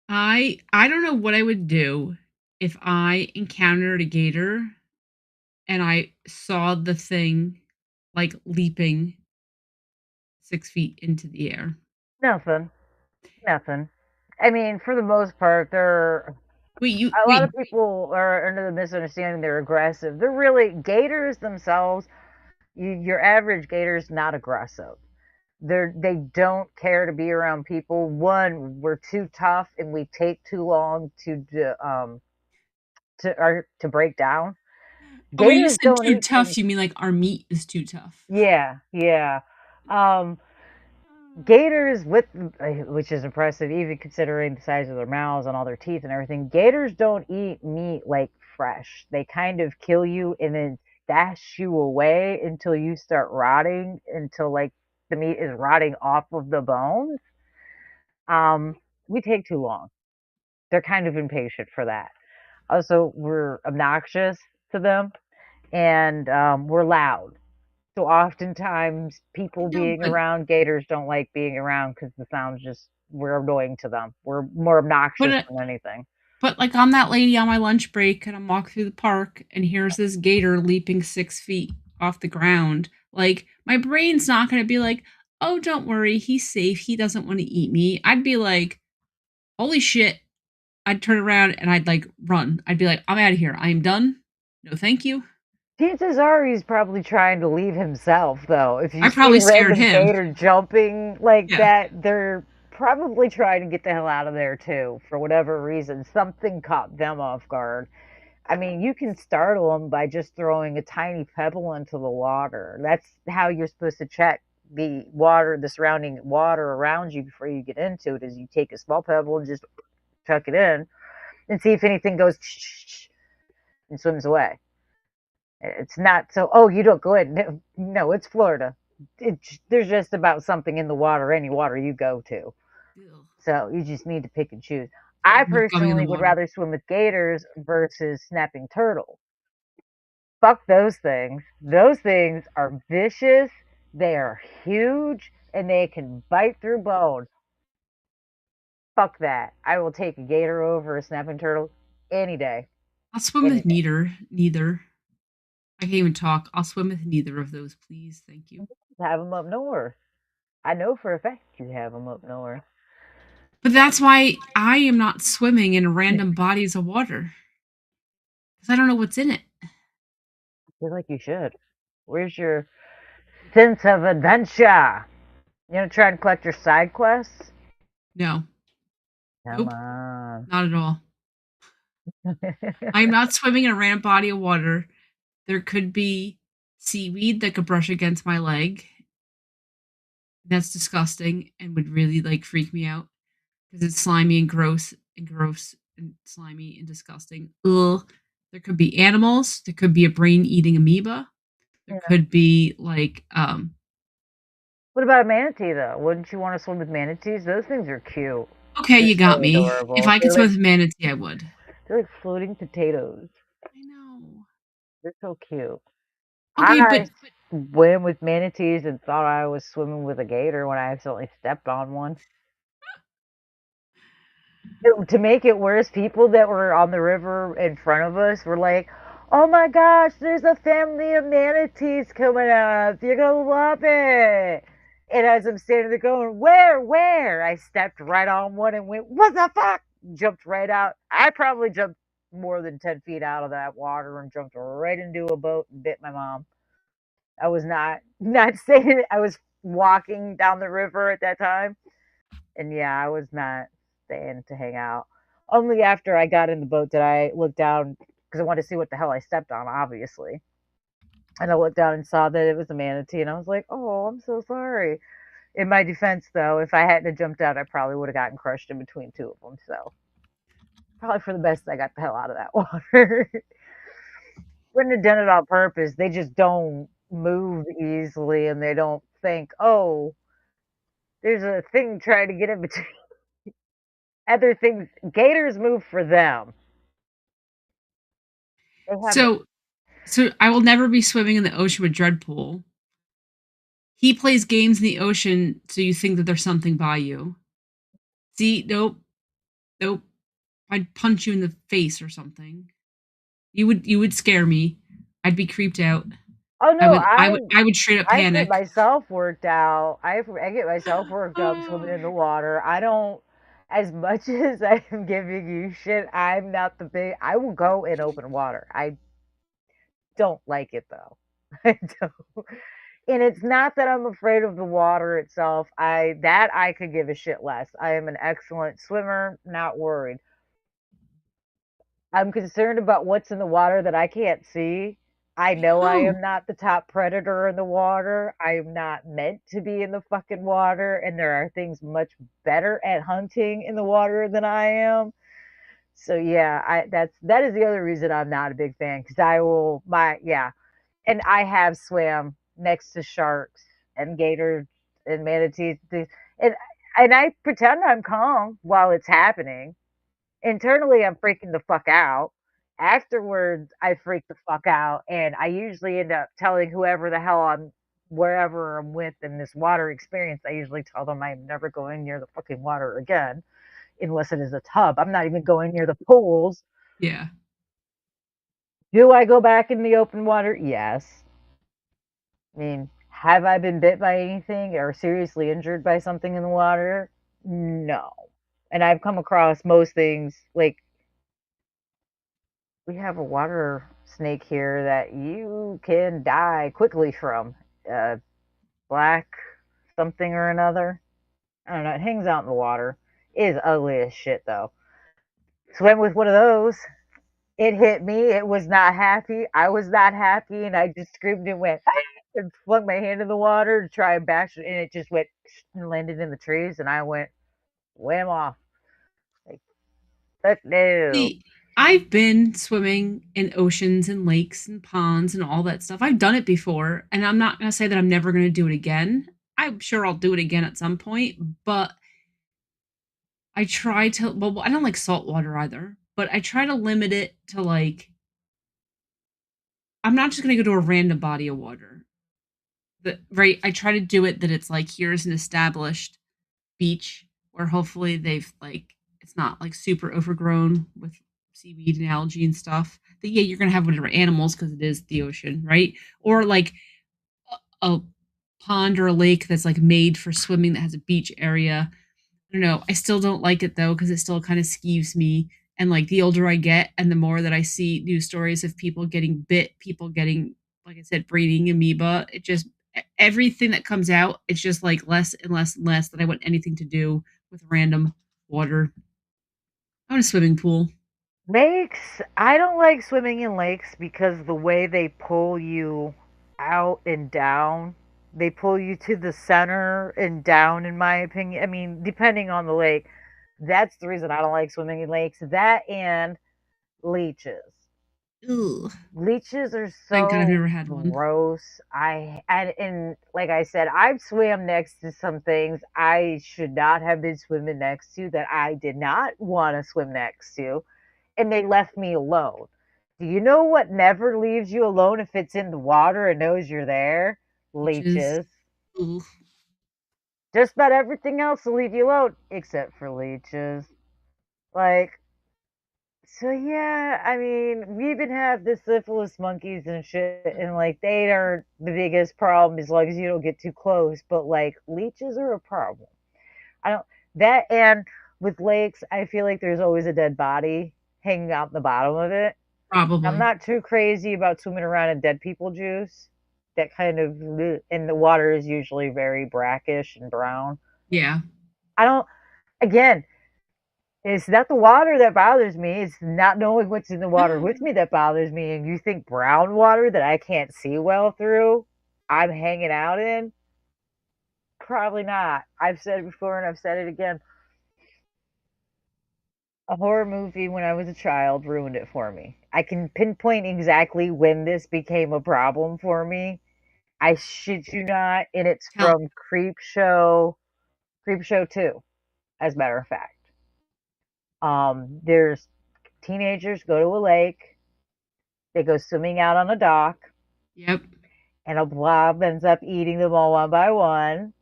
I don't know what I would do if I encountered a gator and I saw the thing like leaping 6 feet into the air. Nothing. Nothing. I mean, for the most part, they're a lot of Wait. people are under the misunderstanding they're aggressive. They're really gators themselves. Your average gator's not aggressive. They don't care to be around people. One, we're too tough and we take too long to break down. Oh, when you Gators said don't too eat things. tough, you mean like our meat is too tough. Yeah, yeah. Um, Gators which is impressive, even considering the size of their mouths and all their teeth and everything. Gators don't eat meat like fresh. They kind of kill you and then stash you away until you start rotting, until like the meat is rotting off of the bones. Um, we take too long. They're kind of impatient for that. Also, we're obnoxious to them and we're loud. So oftentimes I people know, being around gators don't like being around because the sounds just we're annoying to them. We're more but obnoxious uh, than anything. but like I'm that lady on my lunch break and I'm walking through the park and here's this gator leaping 6 feet off the ground. Like my brain's not gonna be like, oh, don't worry, he's safe. He doesn't want to eat me. I'd be like, holy shit. I'd turn around and I'd like run. I'd be like, I'm out of here. I am done. No, thank you. Chances are he's probably trying to leave himself though. If you I see probably a scared random him. gator jumping like Yeah. that, they're probably trying to get the hell out of there too for whatever reason. Something caught them off guard. I mean, you can startle them by just throwing a tiny pebble into the water. That's how you're supposed to check the water, the surrounding water around you before you get into it. Is you take a small pebble and just chuck it in and see if anything goes and swims away. It's not so. Oh, you don't go in. No, no, it's Florida. There's just about something in the water, any water you go to. Ew. So you just need to pick and choose. There's I no gumming in the personally would water. rather swim with gators versus snapping turtles. Fuck those things. Those things are vicious. They are huge and they can bite through bone. Fuck that. I will take a gator over a snapping turtle any day. I'll swim Any with day. neither. I can't even talk. I'll swim with neither of those, please. Thank you. Have them up north. I know for a fact you have them up north. But that's why I am not swimming in random bodies of water because I don't know what's in it. I feel like you should. Where's your sense of adventure? You know, try and collect your side quests? No. Come Nope. on. Not at all. I'm not swimming in a random body of water. There could be seaweed that could brush against my leg. That's disgusting and would really like freak me out because it's slimy and gross and slimy and disgusting. Ugh. There could be animals. There could be a brain eating amoeba. There Yeah. could be like What about a manatee though? Wouldn't you want to swim with manatees? Those things are cute. okay, They're you got so me. If adorable. I could swim with a manatee, I would. They're like floating potatoes. I know. They're so cute. Okay, but I swam with manatees and thought I was swimming with a gator when I accidentally stepped on one. To make it worse, people that were on the river in front of us were like, "Oh my gosh, there's a family of manatees coming up. You're gonna love it." And as I'm standing there going, "Where, where?" I stepped right on one and went, "What the fuck?" Jumped right out. I probably jumped more than 10 feet out of that water and jumped right into a boat and bit my mom. I was not saying it. I was walking down the river at that time, and yeah, I was not staying to hang out. Only after I got in the boat did I look down because I wanted to see what the hell I stepped on, obviously. And I looked down and saw that it was a manatee, and I was like, "Oh, I'm so sorry." In my defense, though, if I hadn't have jumped out, I probably would have gotten crushed in between two of them. So probably for the best I got the hell out of that water. Wouldn't have done it on purpose. They just don't move easily, and they don't think, "Oh, there's a thing trying to get in between." Other things, gators move for them. They have so so I will never be swimming in the ocean with Dreadpool. He plays games in the ocean so you think that there's something by you. See, nope, nope. I'd punch you in the face or something. You would scare me. I'd be creeped out. Oh I no, would I would I would straight up I get panic. myself worked out. I get myself worked up swimming in the water. I don't, as much as I am giving you shit, I'm not the big. I will go in open water. I don't like it though. I don't. And it's not that I'm afraid of the water itself. I could give a shit less. I am an excellent swimmer, not worried. I'm concerned about what's in the water that I can't see. I I know I know. am not the top predator in the water. I am not meant to be in the fucking water, and there are things much better at hunting in the water than I am. So yeah, that is the other reason I'm not a big fan because I will my yeah, and I have swam next to sharks and gators and manatees, and and I pretend I'm calm while it's happening. Internally, I'm freaking the fuck out. Afterwards, I freak the fuck out, and I usually end up telling whoever the hell I'm wherever I'm with in this water experience, I usually tell them I'm never going near the fucking water again, unless it is a tub. I'm not even going near the pools. Yeah. Do I go back in the open water? Yes. I mean, have I been bit by anything or seriously injured by something in the water? No. And I've come across most things like we have a water snake here that you can die quickly from. Uh, black something or another. I don't know. It hangs out in the water. It is ugly as shit though. Swam with one of those. It hit me. It was not happy. I was not happy, and I just screamed and went "Ah!" and flung my hand in the water to try and bash it, and it just went and landed in the trees, and I went wham off. Like, fuck no. See, I've been swimming in oceans and lakes and ponds and all that stuff. I've done it before, and I'm not going to say that I'm never going to do it again. I'm sure I'll do it again at some point, but I try to, well, I don't like salt water either, but I try to limit it to like, I'm not just going to go to a random body of water. Right? I try to do it that it's like, here's an established beach where hopefully they've like, it's not like super overgrown with seaweed and algae and stuff. That yeah, you're gonna have whatever animals because it is the ocean, right? Or like a pond or a lake that's like made for swimming that has a beach area. I don't know. I still don't like it though because it still kind of skeeves me. And like the older I get, and the more that I see news stories of people getting bit, people getting, like I said, breeding amoeba, it just everything that comes out, it's just like less and less and less that I want anything to do with random water. I want a swimming pool. Lakes, I don't like swimming in lakes because the way they pull you out and down. They pull you to the center and down, in my opinion. I mean, depending on the lake. That's the reason I don't like swimming in lakes. That and leeches. Ugh. Leeches are Thank God I've so never had one. gross. And like I said, I've swam next to some things I should not have been swimming next to that I did not want to swim next to, and they left me alone. Do you know what never leaves you alone if it's in the water and knows you're there? Leeches. Leeches. Ugh. Just about everything else will leave you alone except for leeches. Like, so yeah, I mean, we even have the syphilis monkeys and shit, and like they are the biggest problem as long as you don't get too close. But like leeches are a problem. I don't that and with lakes, I feel like there's always a dead body hanging out the bottom of it. I'm Probably. not too crazy about swimming around in dead people juice. That kind of and the water is usually very brackish and brown. Yeah. I don't. Again, it's not the water that bothers me, it's not knowing what's in the water with me that bothers me, and you think brown water that I can't see well through, I'm hanging out in? Probably not. I've said it before and I've said it again. A horror movie when I was a child ruined it for me. I can pinpoint exactly when this became a problem for me. I shit you not, and it's Tell. from Creep Show 2, as a matter of fact. There's teenagers go to a lake, they go swimming out on a dock, Yep. and a blob ends up eating them all one by one.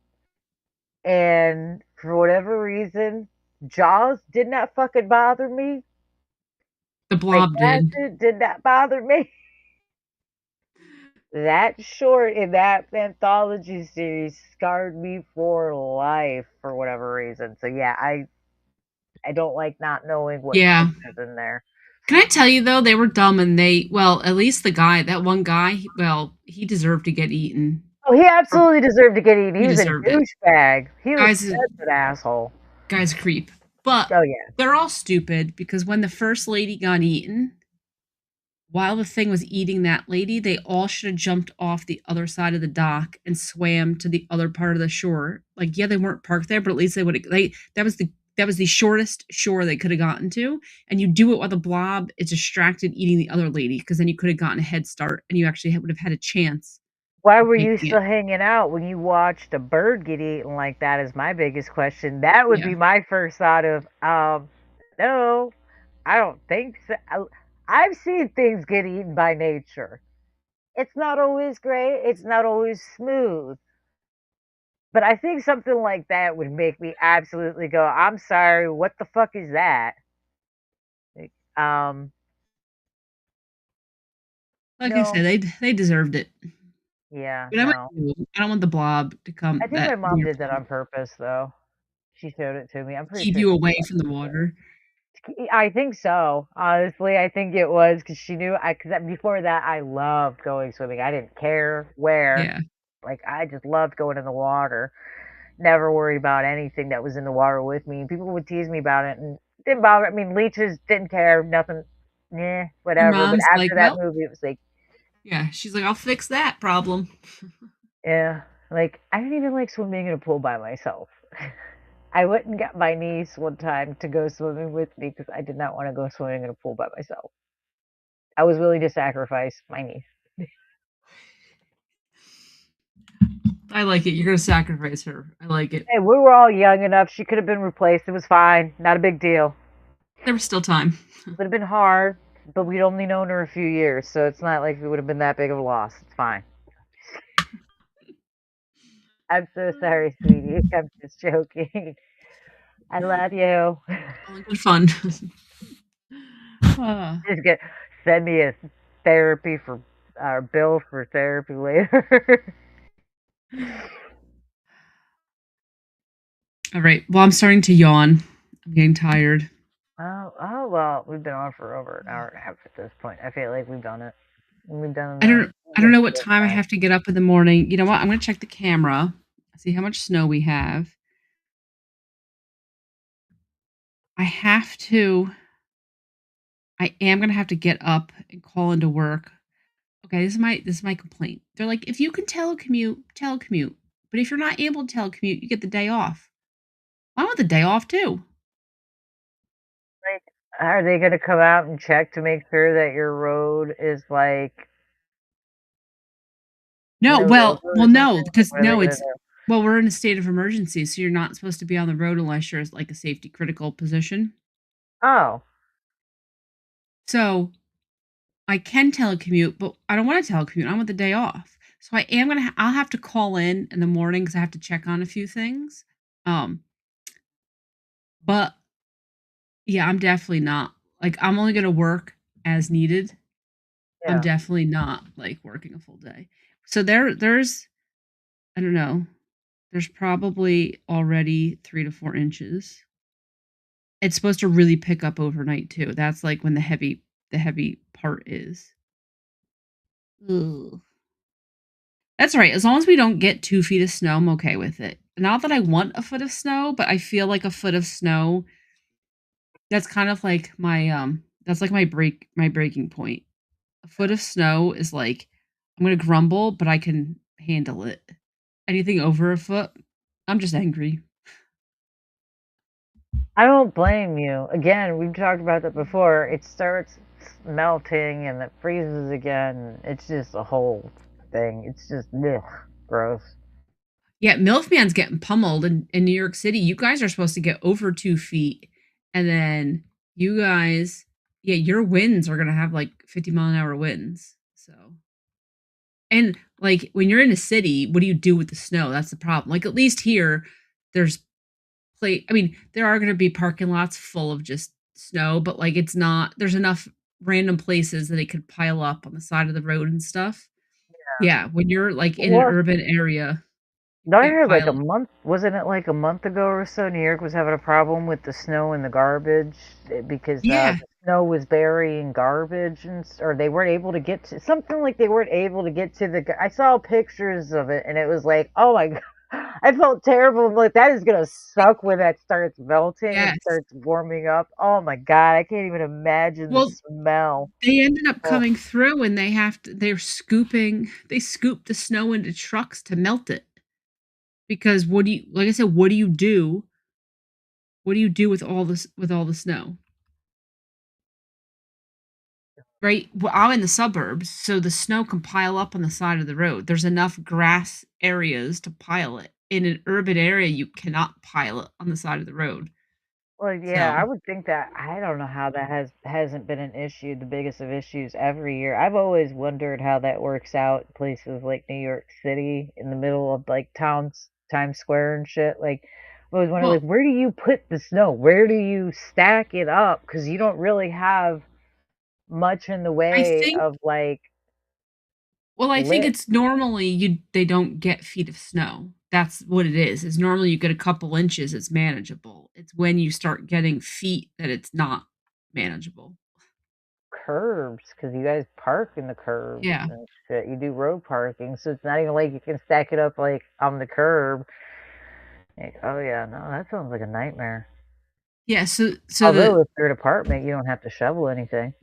And for whatever reason, Jaws did not fucking bother me. The Like blob that did. shit did not bother me. That short in that anthology series scarred me for life for whatever reason. So yeah, I don't like not knowing what Yeah. fish is in there. Can I tell you though, they were dumb and well, at least the guy, that one guy, he deserved to get eaten. Oh, he Or absolutely deserved to get eaten. He he was a deserved it. douchebag. He was Guys, such an asshole. guy's a creep. But Oh yeah. they're all stupid because when the first lady got eaten, while the thing was eating that lady, they all should have jumped off the other side of the dock and swam to the other part of the shore. Like, yeah, they weren't parked there, but at least they would have. That was the shortest shore they could have gotten to. And you do it while the blob is distracted eating the other lady, because then you could have gotten a head start and you actually would have had a chance Why of were you making it. still hanging out when you watched a bird get eaten like that is my biggest question. That would Yeah, be my first thought of, no, I don't think so. I've seen things get eaten by nature. It's not always great, it's not always smooth. But I think something like that would make me absolutely go, I'm sorry, what the fuck is that? Like, like I no, said, they deserved it. yeah, But I'm with no. you. I don't want the blob to I come think that my mom weird did that on purpose, though. She showed it to me. I'm pretty keep sure you she away did from the water. I think so. Honestly, I think it was because she knew because before that I loved going swimming. I didn't care where. Yeah, Like I just loved going in the water. Never worry about anything that was in the water with me. People would tease me about it and it didn't bother. I mean, leeches didn't care. Nothing. Yeah, your whatever. But mom's like, after that well, movie, it was like, yeah, she's like, I'll fix that problem. yeah. Like I didn't even like swimming in a pool by myself. I went and got my niece one time to go swimming with me because I did not want to go swimming in a pool by myself. I was willing to sacrifice my niece. I like it. You're gonna sacrifice her. I like it. Hey, we were all young enough. She could have been replaced. It was fine. Not a big deal. There was still time. Would have been hard, but we'd only known her a few years, so it's not like it would have been that big of a loss. It's fine. I'm so sorry, sweetie. I'm just joking. I love you. All in good fun. Ah. Just get send me a therapy for bill for therapy later. All right. Well, I'm starting to yawn. I'm getting tired. Oh well, we've been on for over an hour and a half at this point. I feel like we've done it. We've done I enough. don't. I'm I don't getting know what real time I tired. have to get up in the morning. You know what? I'm gonna check the camera. See how much snow we have. I have to. I am gonna have to get up and call into work. okay, this is my complaint. They're like, if you can telecommute, telecommute. But if you're not able to telecommute, you get the day off. I want the day off too. Like, are they gonna come out and check to make sure that your road is, like, No, no well, roadwork well, or no, something? because What are they no, gonna it's do? well, we're in a state of emergency, so you're not supposed to be on the road unless you're like a safety critical position. Oh, So I can telecommute, but I don't want to telecommute. I want the day off. So I am gonna. I'll have to call in the morning because I have to check on a few things. Um, but yeah, I'm definitely not like I'm only gonna work as needed. I'm yeah. definitely not like working a full day. So there's I don't know. There's probably already 3 to 4 inches. It's supposed to really pick up overnight too. That's like when the heavy part is. Ugh. That's all right. As long as we don't get 2 feet of snow, I'm okay with it. Not that I want a foot of snow, but I feel like a foot of snow, that's kind of like that's like my breaking point. A foot of snow is like I'm gonna grumble, but I can handle it. Anything over a foot, I'm just angry. I don't blame you. Again, we've talked about that before. It starts melting and it freezes again. It's just a whole thing. It's just ugh, gross. Yeah, Milkman's getting pummeled in New York City. You guys are supposed to get over 2 feet. And then you guys, yeah, your winds are gonna have like 50-mile-an-hour winds. So and like when you're in a city, what do you do with the snow? That's the problem. Like at least here, there's I mean, there are gonna be parking lots full of just snow, but like it's not there's enough random places that it could pile up on the side of the road and stuff. Yeah, when you're like in an Well, urban area, you no, I can't heard like a pile. month, wasn't it like a month ago or so? New York was having a problem with the snow and the garbage because Yeah. the snow was burying garbage or they weren't able to get to something like they weren't able to get to I saw pictures of it and it was like, oh my God, I felt terrible. I'm like, that is gonna suck when that starts melting and Yes. starts warming up. Oh my God, I can't even imagine the Well, smell. they ended up Oh, coming through and they scoop the snow into trucks to melt it. Because what do you like I said, what do you do? What do you do with all the snow? Right? Well, I'm in the suburbs, so the snow can pile up on the side of the road. There's enough grass areas to pile it. In an urban area, you cannot pile it on the side of the road. well, yeah, So, I would think that I don't know how that hasn't been an issue, the biggest of issues every year. I've always wondered how that works out in places like New York City in the middle of like towns, Times Square and shit. Like, I always wonder, like, well, where do you put the snow? Where do you stack it up? Because you don't really have much in the I way think of like I think lit it's normally they don't get feet of snow. That's what it is. Is normally you get a couple inches, it's manageable. It's when you start getting feet that it's not manageable. curbs because you guys park in the curbs Yeah. and shit. You do road parking, so it's not even like you can stack it up like on the curb. Like, oh yeah, no, that sounds like a nightmare. Yeah, so Although if you're an apartment, you don't have to shovel anything.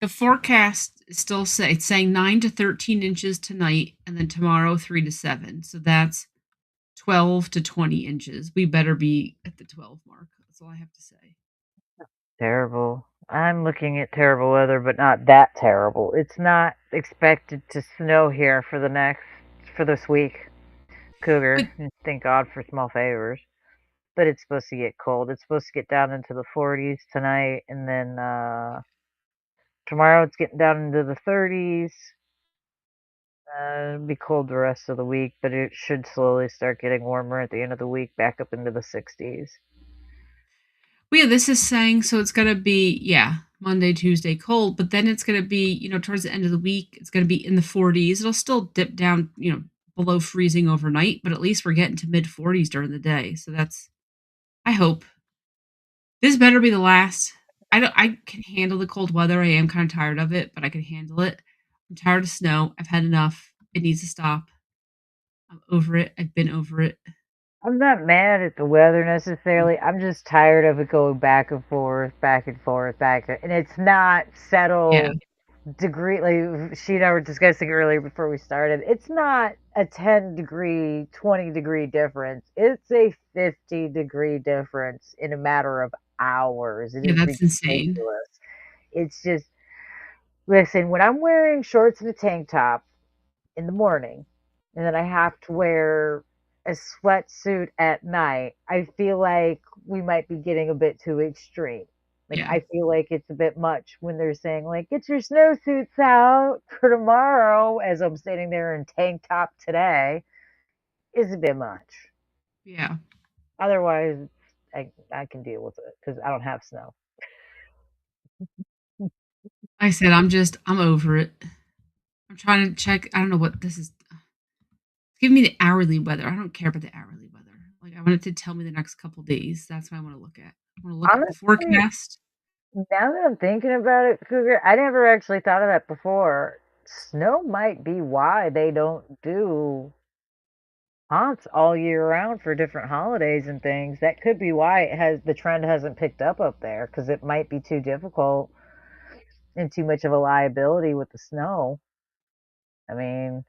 the forecast is still it's saying 9 to 13 inches tonight and then tomorrow 3 to 7. So that's 12 to 20 inches. We better be at the 12 mark. That's all I have to say. Terrible. I'm looking at terrible weather, but not that terrible. It's not expected to snow here for this week. But Cougar, thank God for small favors. But it's supposed to get cold. It's supposed to get down into the 40s tonight, and then tomorrow it's getting down into the 30s. It'll be cold the rest of the week, but it should slowly start getting warmer at the end of the week, back up into the 60s. well, yeah, this is saying so it's gonna be Monday, Tuesday cold, but then it's gonna be, towards the end of the week, it's gonna be in the 40s. It'll still dip down, below freezing overnight, but at least we're getting to mid 40s during the day. So that's I hope. This better be the last. I can handle the cold weather. I am kind of tired of it, but I can handle it. I'm tired of snow. I've had enough. It needs to stop. I'm over it. I've been over it. I'm not mad at the weather necessarily. I'm just tired of it going back and forth, back and forth, and it's not Yeah. settled. degree, like she and I were discussing earlier before we started, it's not a 10-degree, 20-degree difference. It's a 50-degree difference in a matter of hours. It Yeah, is that's insane. ridiculous. It's just, listen, when I'm wearing shorts and a tank top in the morning, and then I have to wear a sweatsuit at night, I feel like we might be getting a bit too extreme. Like, Yeah. I feel like it's a bit much when they're saying, like, get your snowsuits out for tomorrow, as I'm sitting there in tank top today, is a bit much. Yeah. Otherwise, I can deal with it because I don't have snow. I said I'm over it. I'm trying to check. I don't know what this is. Give me the hourly weather. I don't care about the hourly weather. Like I want it to tell me the next couple days. That's what I want to look at. I want to look at the Honestly, forecast. now that I'm thinking about it, Cougar, I never actually thought of that before. Snow might be why they don't do haunts all year round for different holidays and things. That could be why the trend hasn't picked up there because it might be too difficult and too much of a liability with the snow. I mean,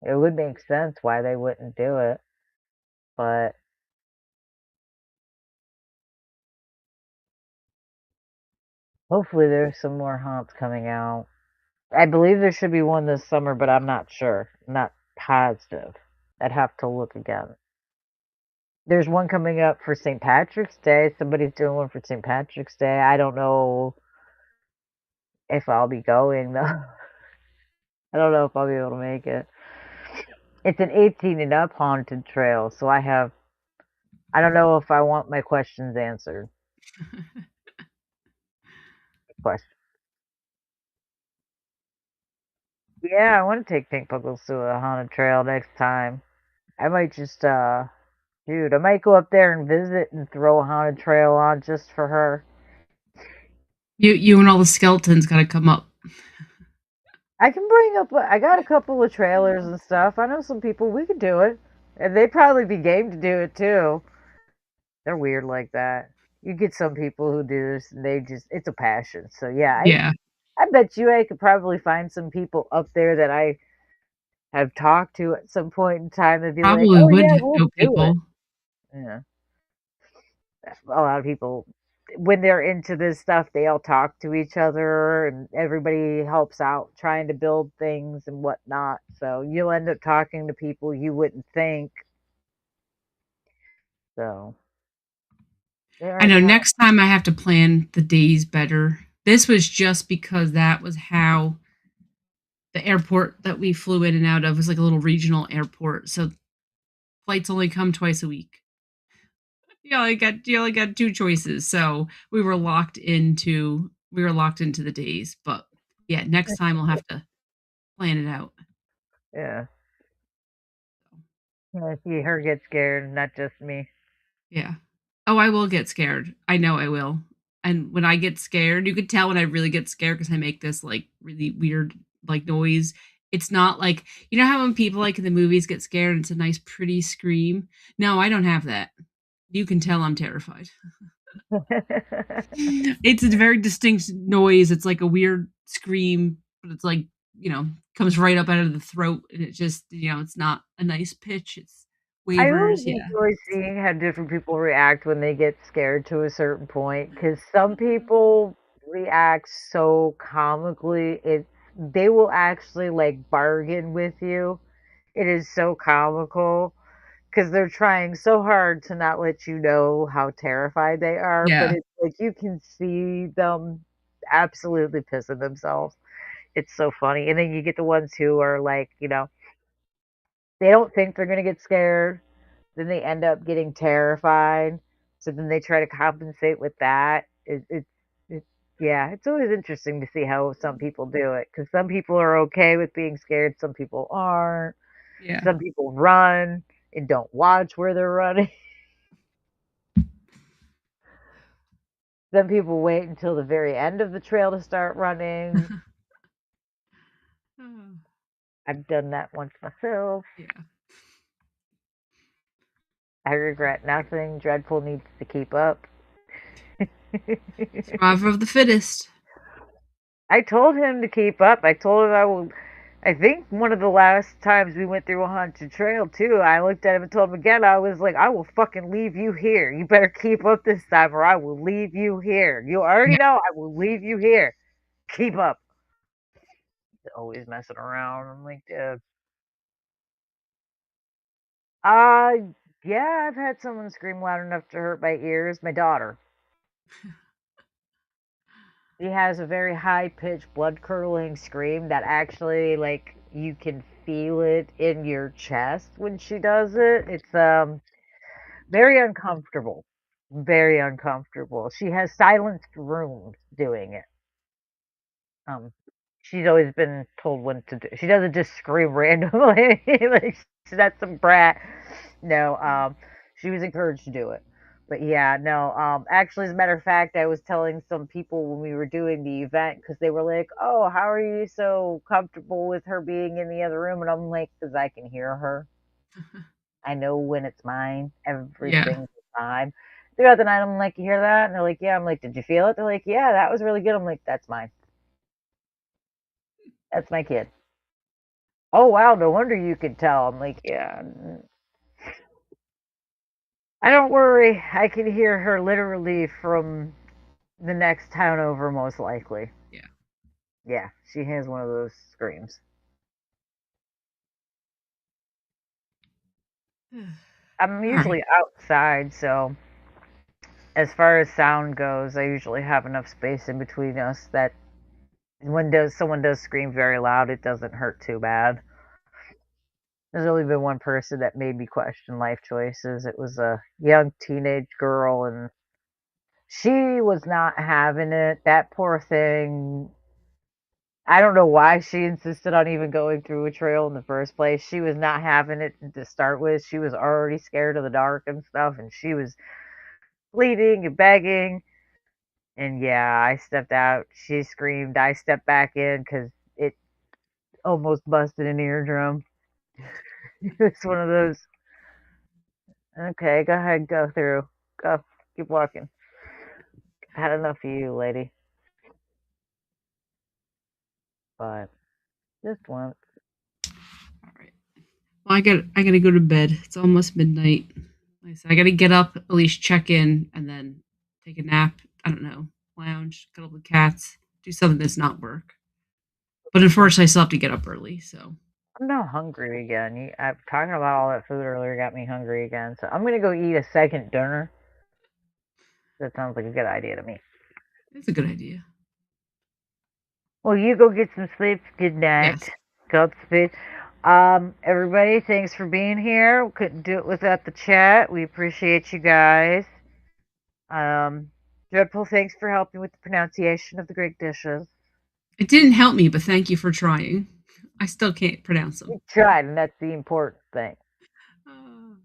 it would make sense why they wouldn't do it, but hopefully there's some more haunts coming out. I believe there should be one this summer, but I'm not sure. I'm not positive. I'd have to look again. There's one coming up for St. Patrick's Day. Somebody's doing one for St. Patrick's Day. I don't know if I'll be going though. I don't know if I'll be able to make it. It's an 18 and up haunted trail, so I don't know if I want my questions answered. Question. Yeah, I want to take Pink Puckles to a haunted trail next time. I might just dude, I might go up there and visit and throw a haunted trail on just for her. You and all the skeletons got to come up. I can bring up I got a couple of trailers and stuff. I know some people we could do it. And they'd probably be game to do it too. They're weird like that. You get some people who do this and they just it's a passion. So yeah, Yeah, I bet you I could probably find some people up there that I have talked to at some point in time and be like, probably "Oh would yeah, we'll know do it." people. Yeah, a lot of people when they're into this stuff, they all talk to each other and everybody helps out trying to build things and whatnot. So you'll end up talking to people you wouldn't think. So there I are know times. next time I have to plan the days better. This was just because that was how the airport that we flew in and out of was like a little regional airport. So flights only come twice a week. You only got two choices. So we were locked into the days. But yeah, next time we'll have to plan it out. Yeah, I see her get scared, not just me. Yeah. Oh, I will get scared. I know I will. And when I get scared, you could tell when I really get scared because I make this like really weird like noise. It's not like how when people like in the movies get scared and it's a nice pretty scream. No, I don't have that. You can tell I'm terrified. It's a very distinct noise. It's like a weird scream, but it's like, comes right up out of the throat and it just, it's not a nice pitch. It's I always wavers. Yeah. enjoy seeing how different people react when they get scared to a certain point because some people react so comically. They will actually like bargain with you. It is so comical because they're trying so hard to not let you know how terrified they are, but Yeah. it's like you can see them absolutely pissing themselves. It's so funny. And then you get the ones who are like, they don't think they're gonna get scared, then they end up getting terrified. So then they try to compensate with that. It yeah, it's always interesting to see how some people do it because some people are okay with being scared, some people aren't. Yeah. Some people run and don't watch where they're running. Some people wait until the very end of the trail to start running. Oh, I've done that once myself. yeah. I regret nothing. Dreadful needs to keep up. Survival of the fittest. I told him to keep up. I told him I will. I think one of the last times we went through a haunted trail too, I looked at him and told him again. I was like, I will fucking leave you here. You better keep up this time, or I will leave you here. You already Yeah. know I will leave you here. Keep up. Always messing around. I'm like, uh, yeah, I've had someone scream loud enough to hurt my ears. My daughter. She has a very high pitched, blood curdling scream that actually, like, you can feel it in your chest when she does it. It's very uncomfortable. Very uncomfortable. She has silenced rooms doing it. Um, she's always been told when to do. She doesn't just scream randomly like she's not some brat. No, she was encouraged to do it. But yeah, no. Actually, as a matter of fact, I was telling some people when we were doing the event because they were like, "Oh, how are you so comfortable with her being in the other room?" And I'm like, "Because I can hear her. I know when it's mine every Yeah. single time." Throughout the night, I'm like, "You hear that?" And they're like, "Yeah." I'm like, "Did you feel it?" They're like, "Yeah, that was really good." I'm like, "That's mine. That's my kid." "Oh, wow, no wonder you could tell." I'm like, "Yeah, I don't worry. I can hear her literally from the next town over, most likely." Yeah. Yeah, she has one of those screams. I'm All right. usually outside, so as far as sound goes, I usually have enough space in between us that when does someone does scream very loud, it doesn't hurt too bad. There's only been one person that made me question life choices. It was a young teenage girl, and she was not having it. That poor thing. I don't know why she insisted on even going through a trail in the first place. She was not having it to start with. She was already scared of the dark and stuff, and she was pleading and begging. And yeah, I stepped out. She screamed. I stepped back in because it almost busted an eardrum. It's one of those. Okay, go ahead, go through. Go, keep walking. Had enough of you, lady. But just once. All right. Well, I gotta go to bed. It's almost midnight. Like I said, I gotta get up, at least check in, and then take a nap. I don't know, lounge, cuddle with cats, do something that's not work. But unfortunately, I still have to get up early. So I'm now hungry again. I'm talking about all that food earlier got me hungry again. So I'm gonna go eat a second dinner. That sounds like a good idea to me. it's a good idea. Well, you go get some sleep. Good Yes, night. Godspeed. Everybody, thanks for being here. We couldn't do it without the chat. We appreciate you guys. Um, Dreadful, thanks for helping with the pronunciation of the Greek dishes. it didn't help me, but thank you for trying. I still can't pronounce them. We tried, and that's the important thing. Uh,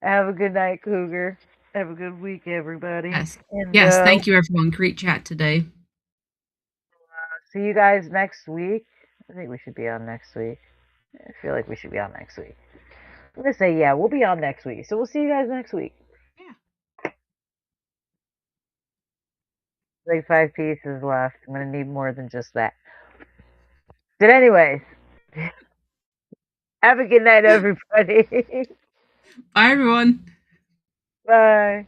Have a good night, Cougar. Have a good week, everybody. yes, And yes. Thank you, everyone. Great chat today. see you guys next week. I think we should be on next week. I feel like we should be on next week. I'm gonna say yeah, we'll be on next week. So we'll see you guys next week. Yeah. Like 5 pieces left. I'm gonna need more than just that. But anyways, have a good night, everybody. Bye, everyone. Bye.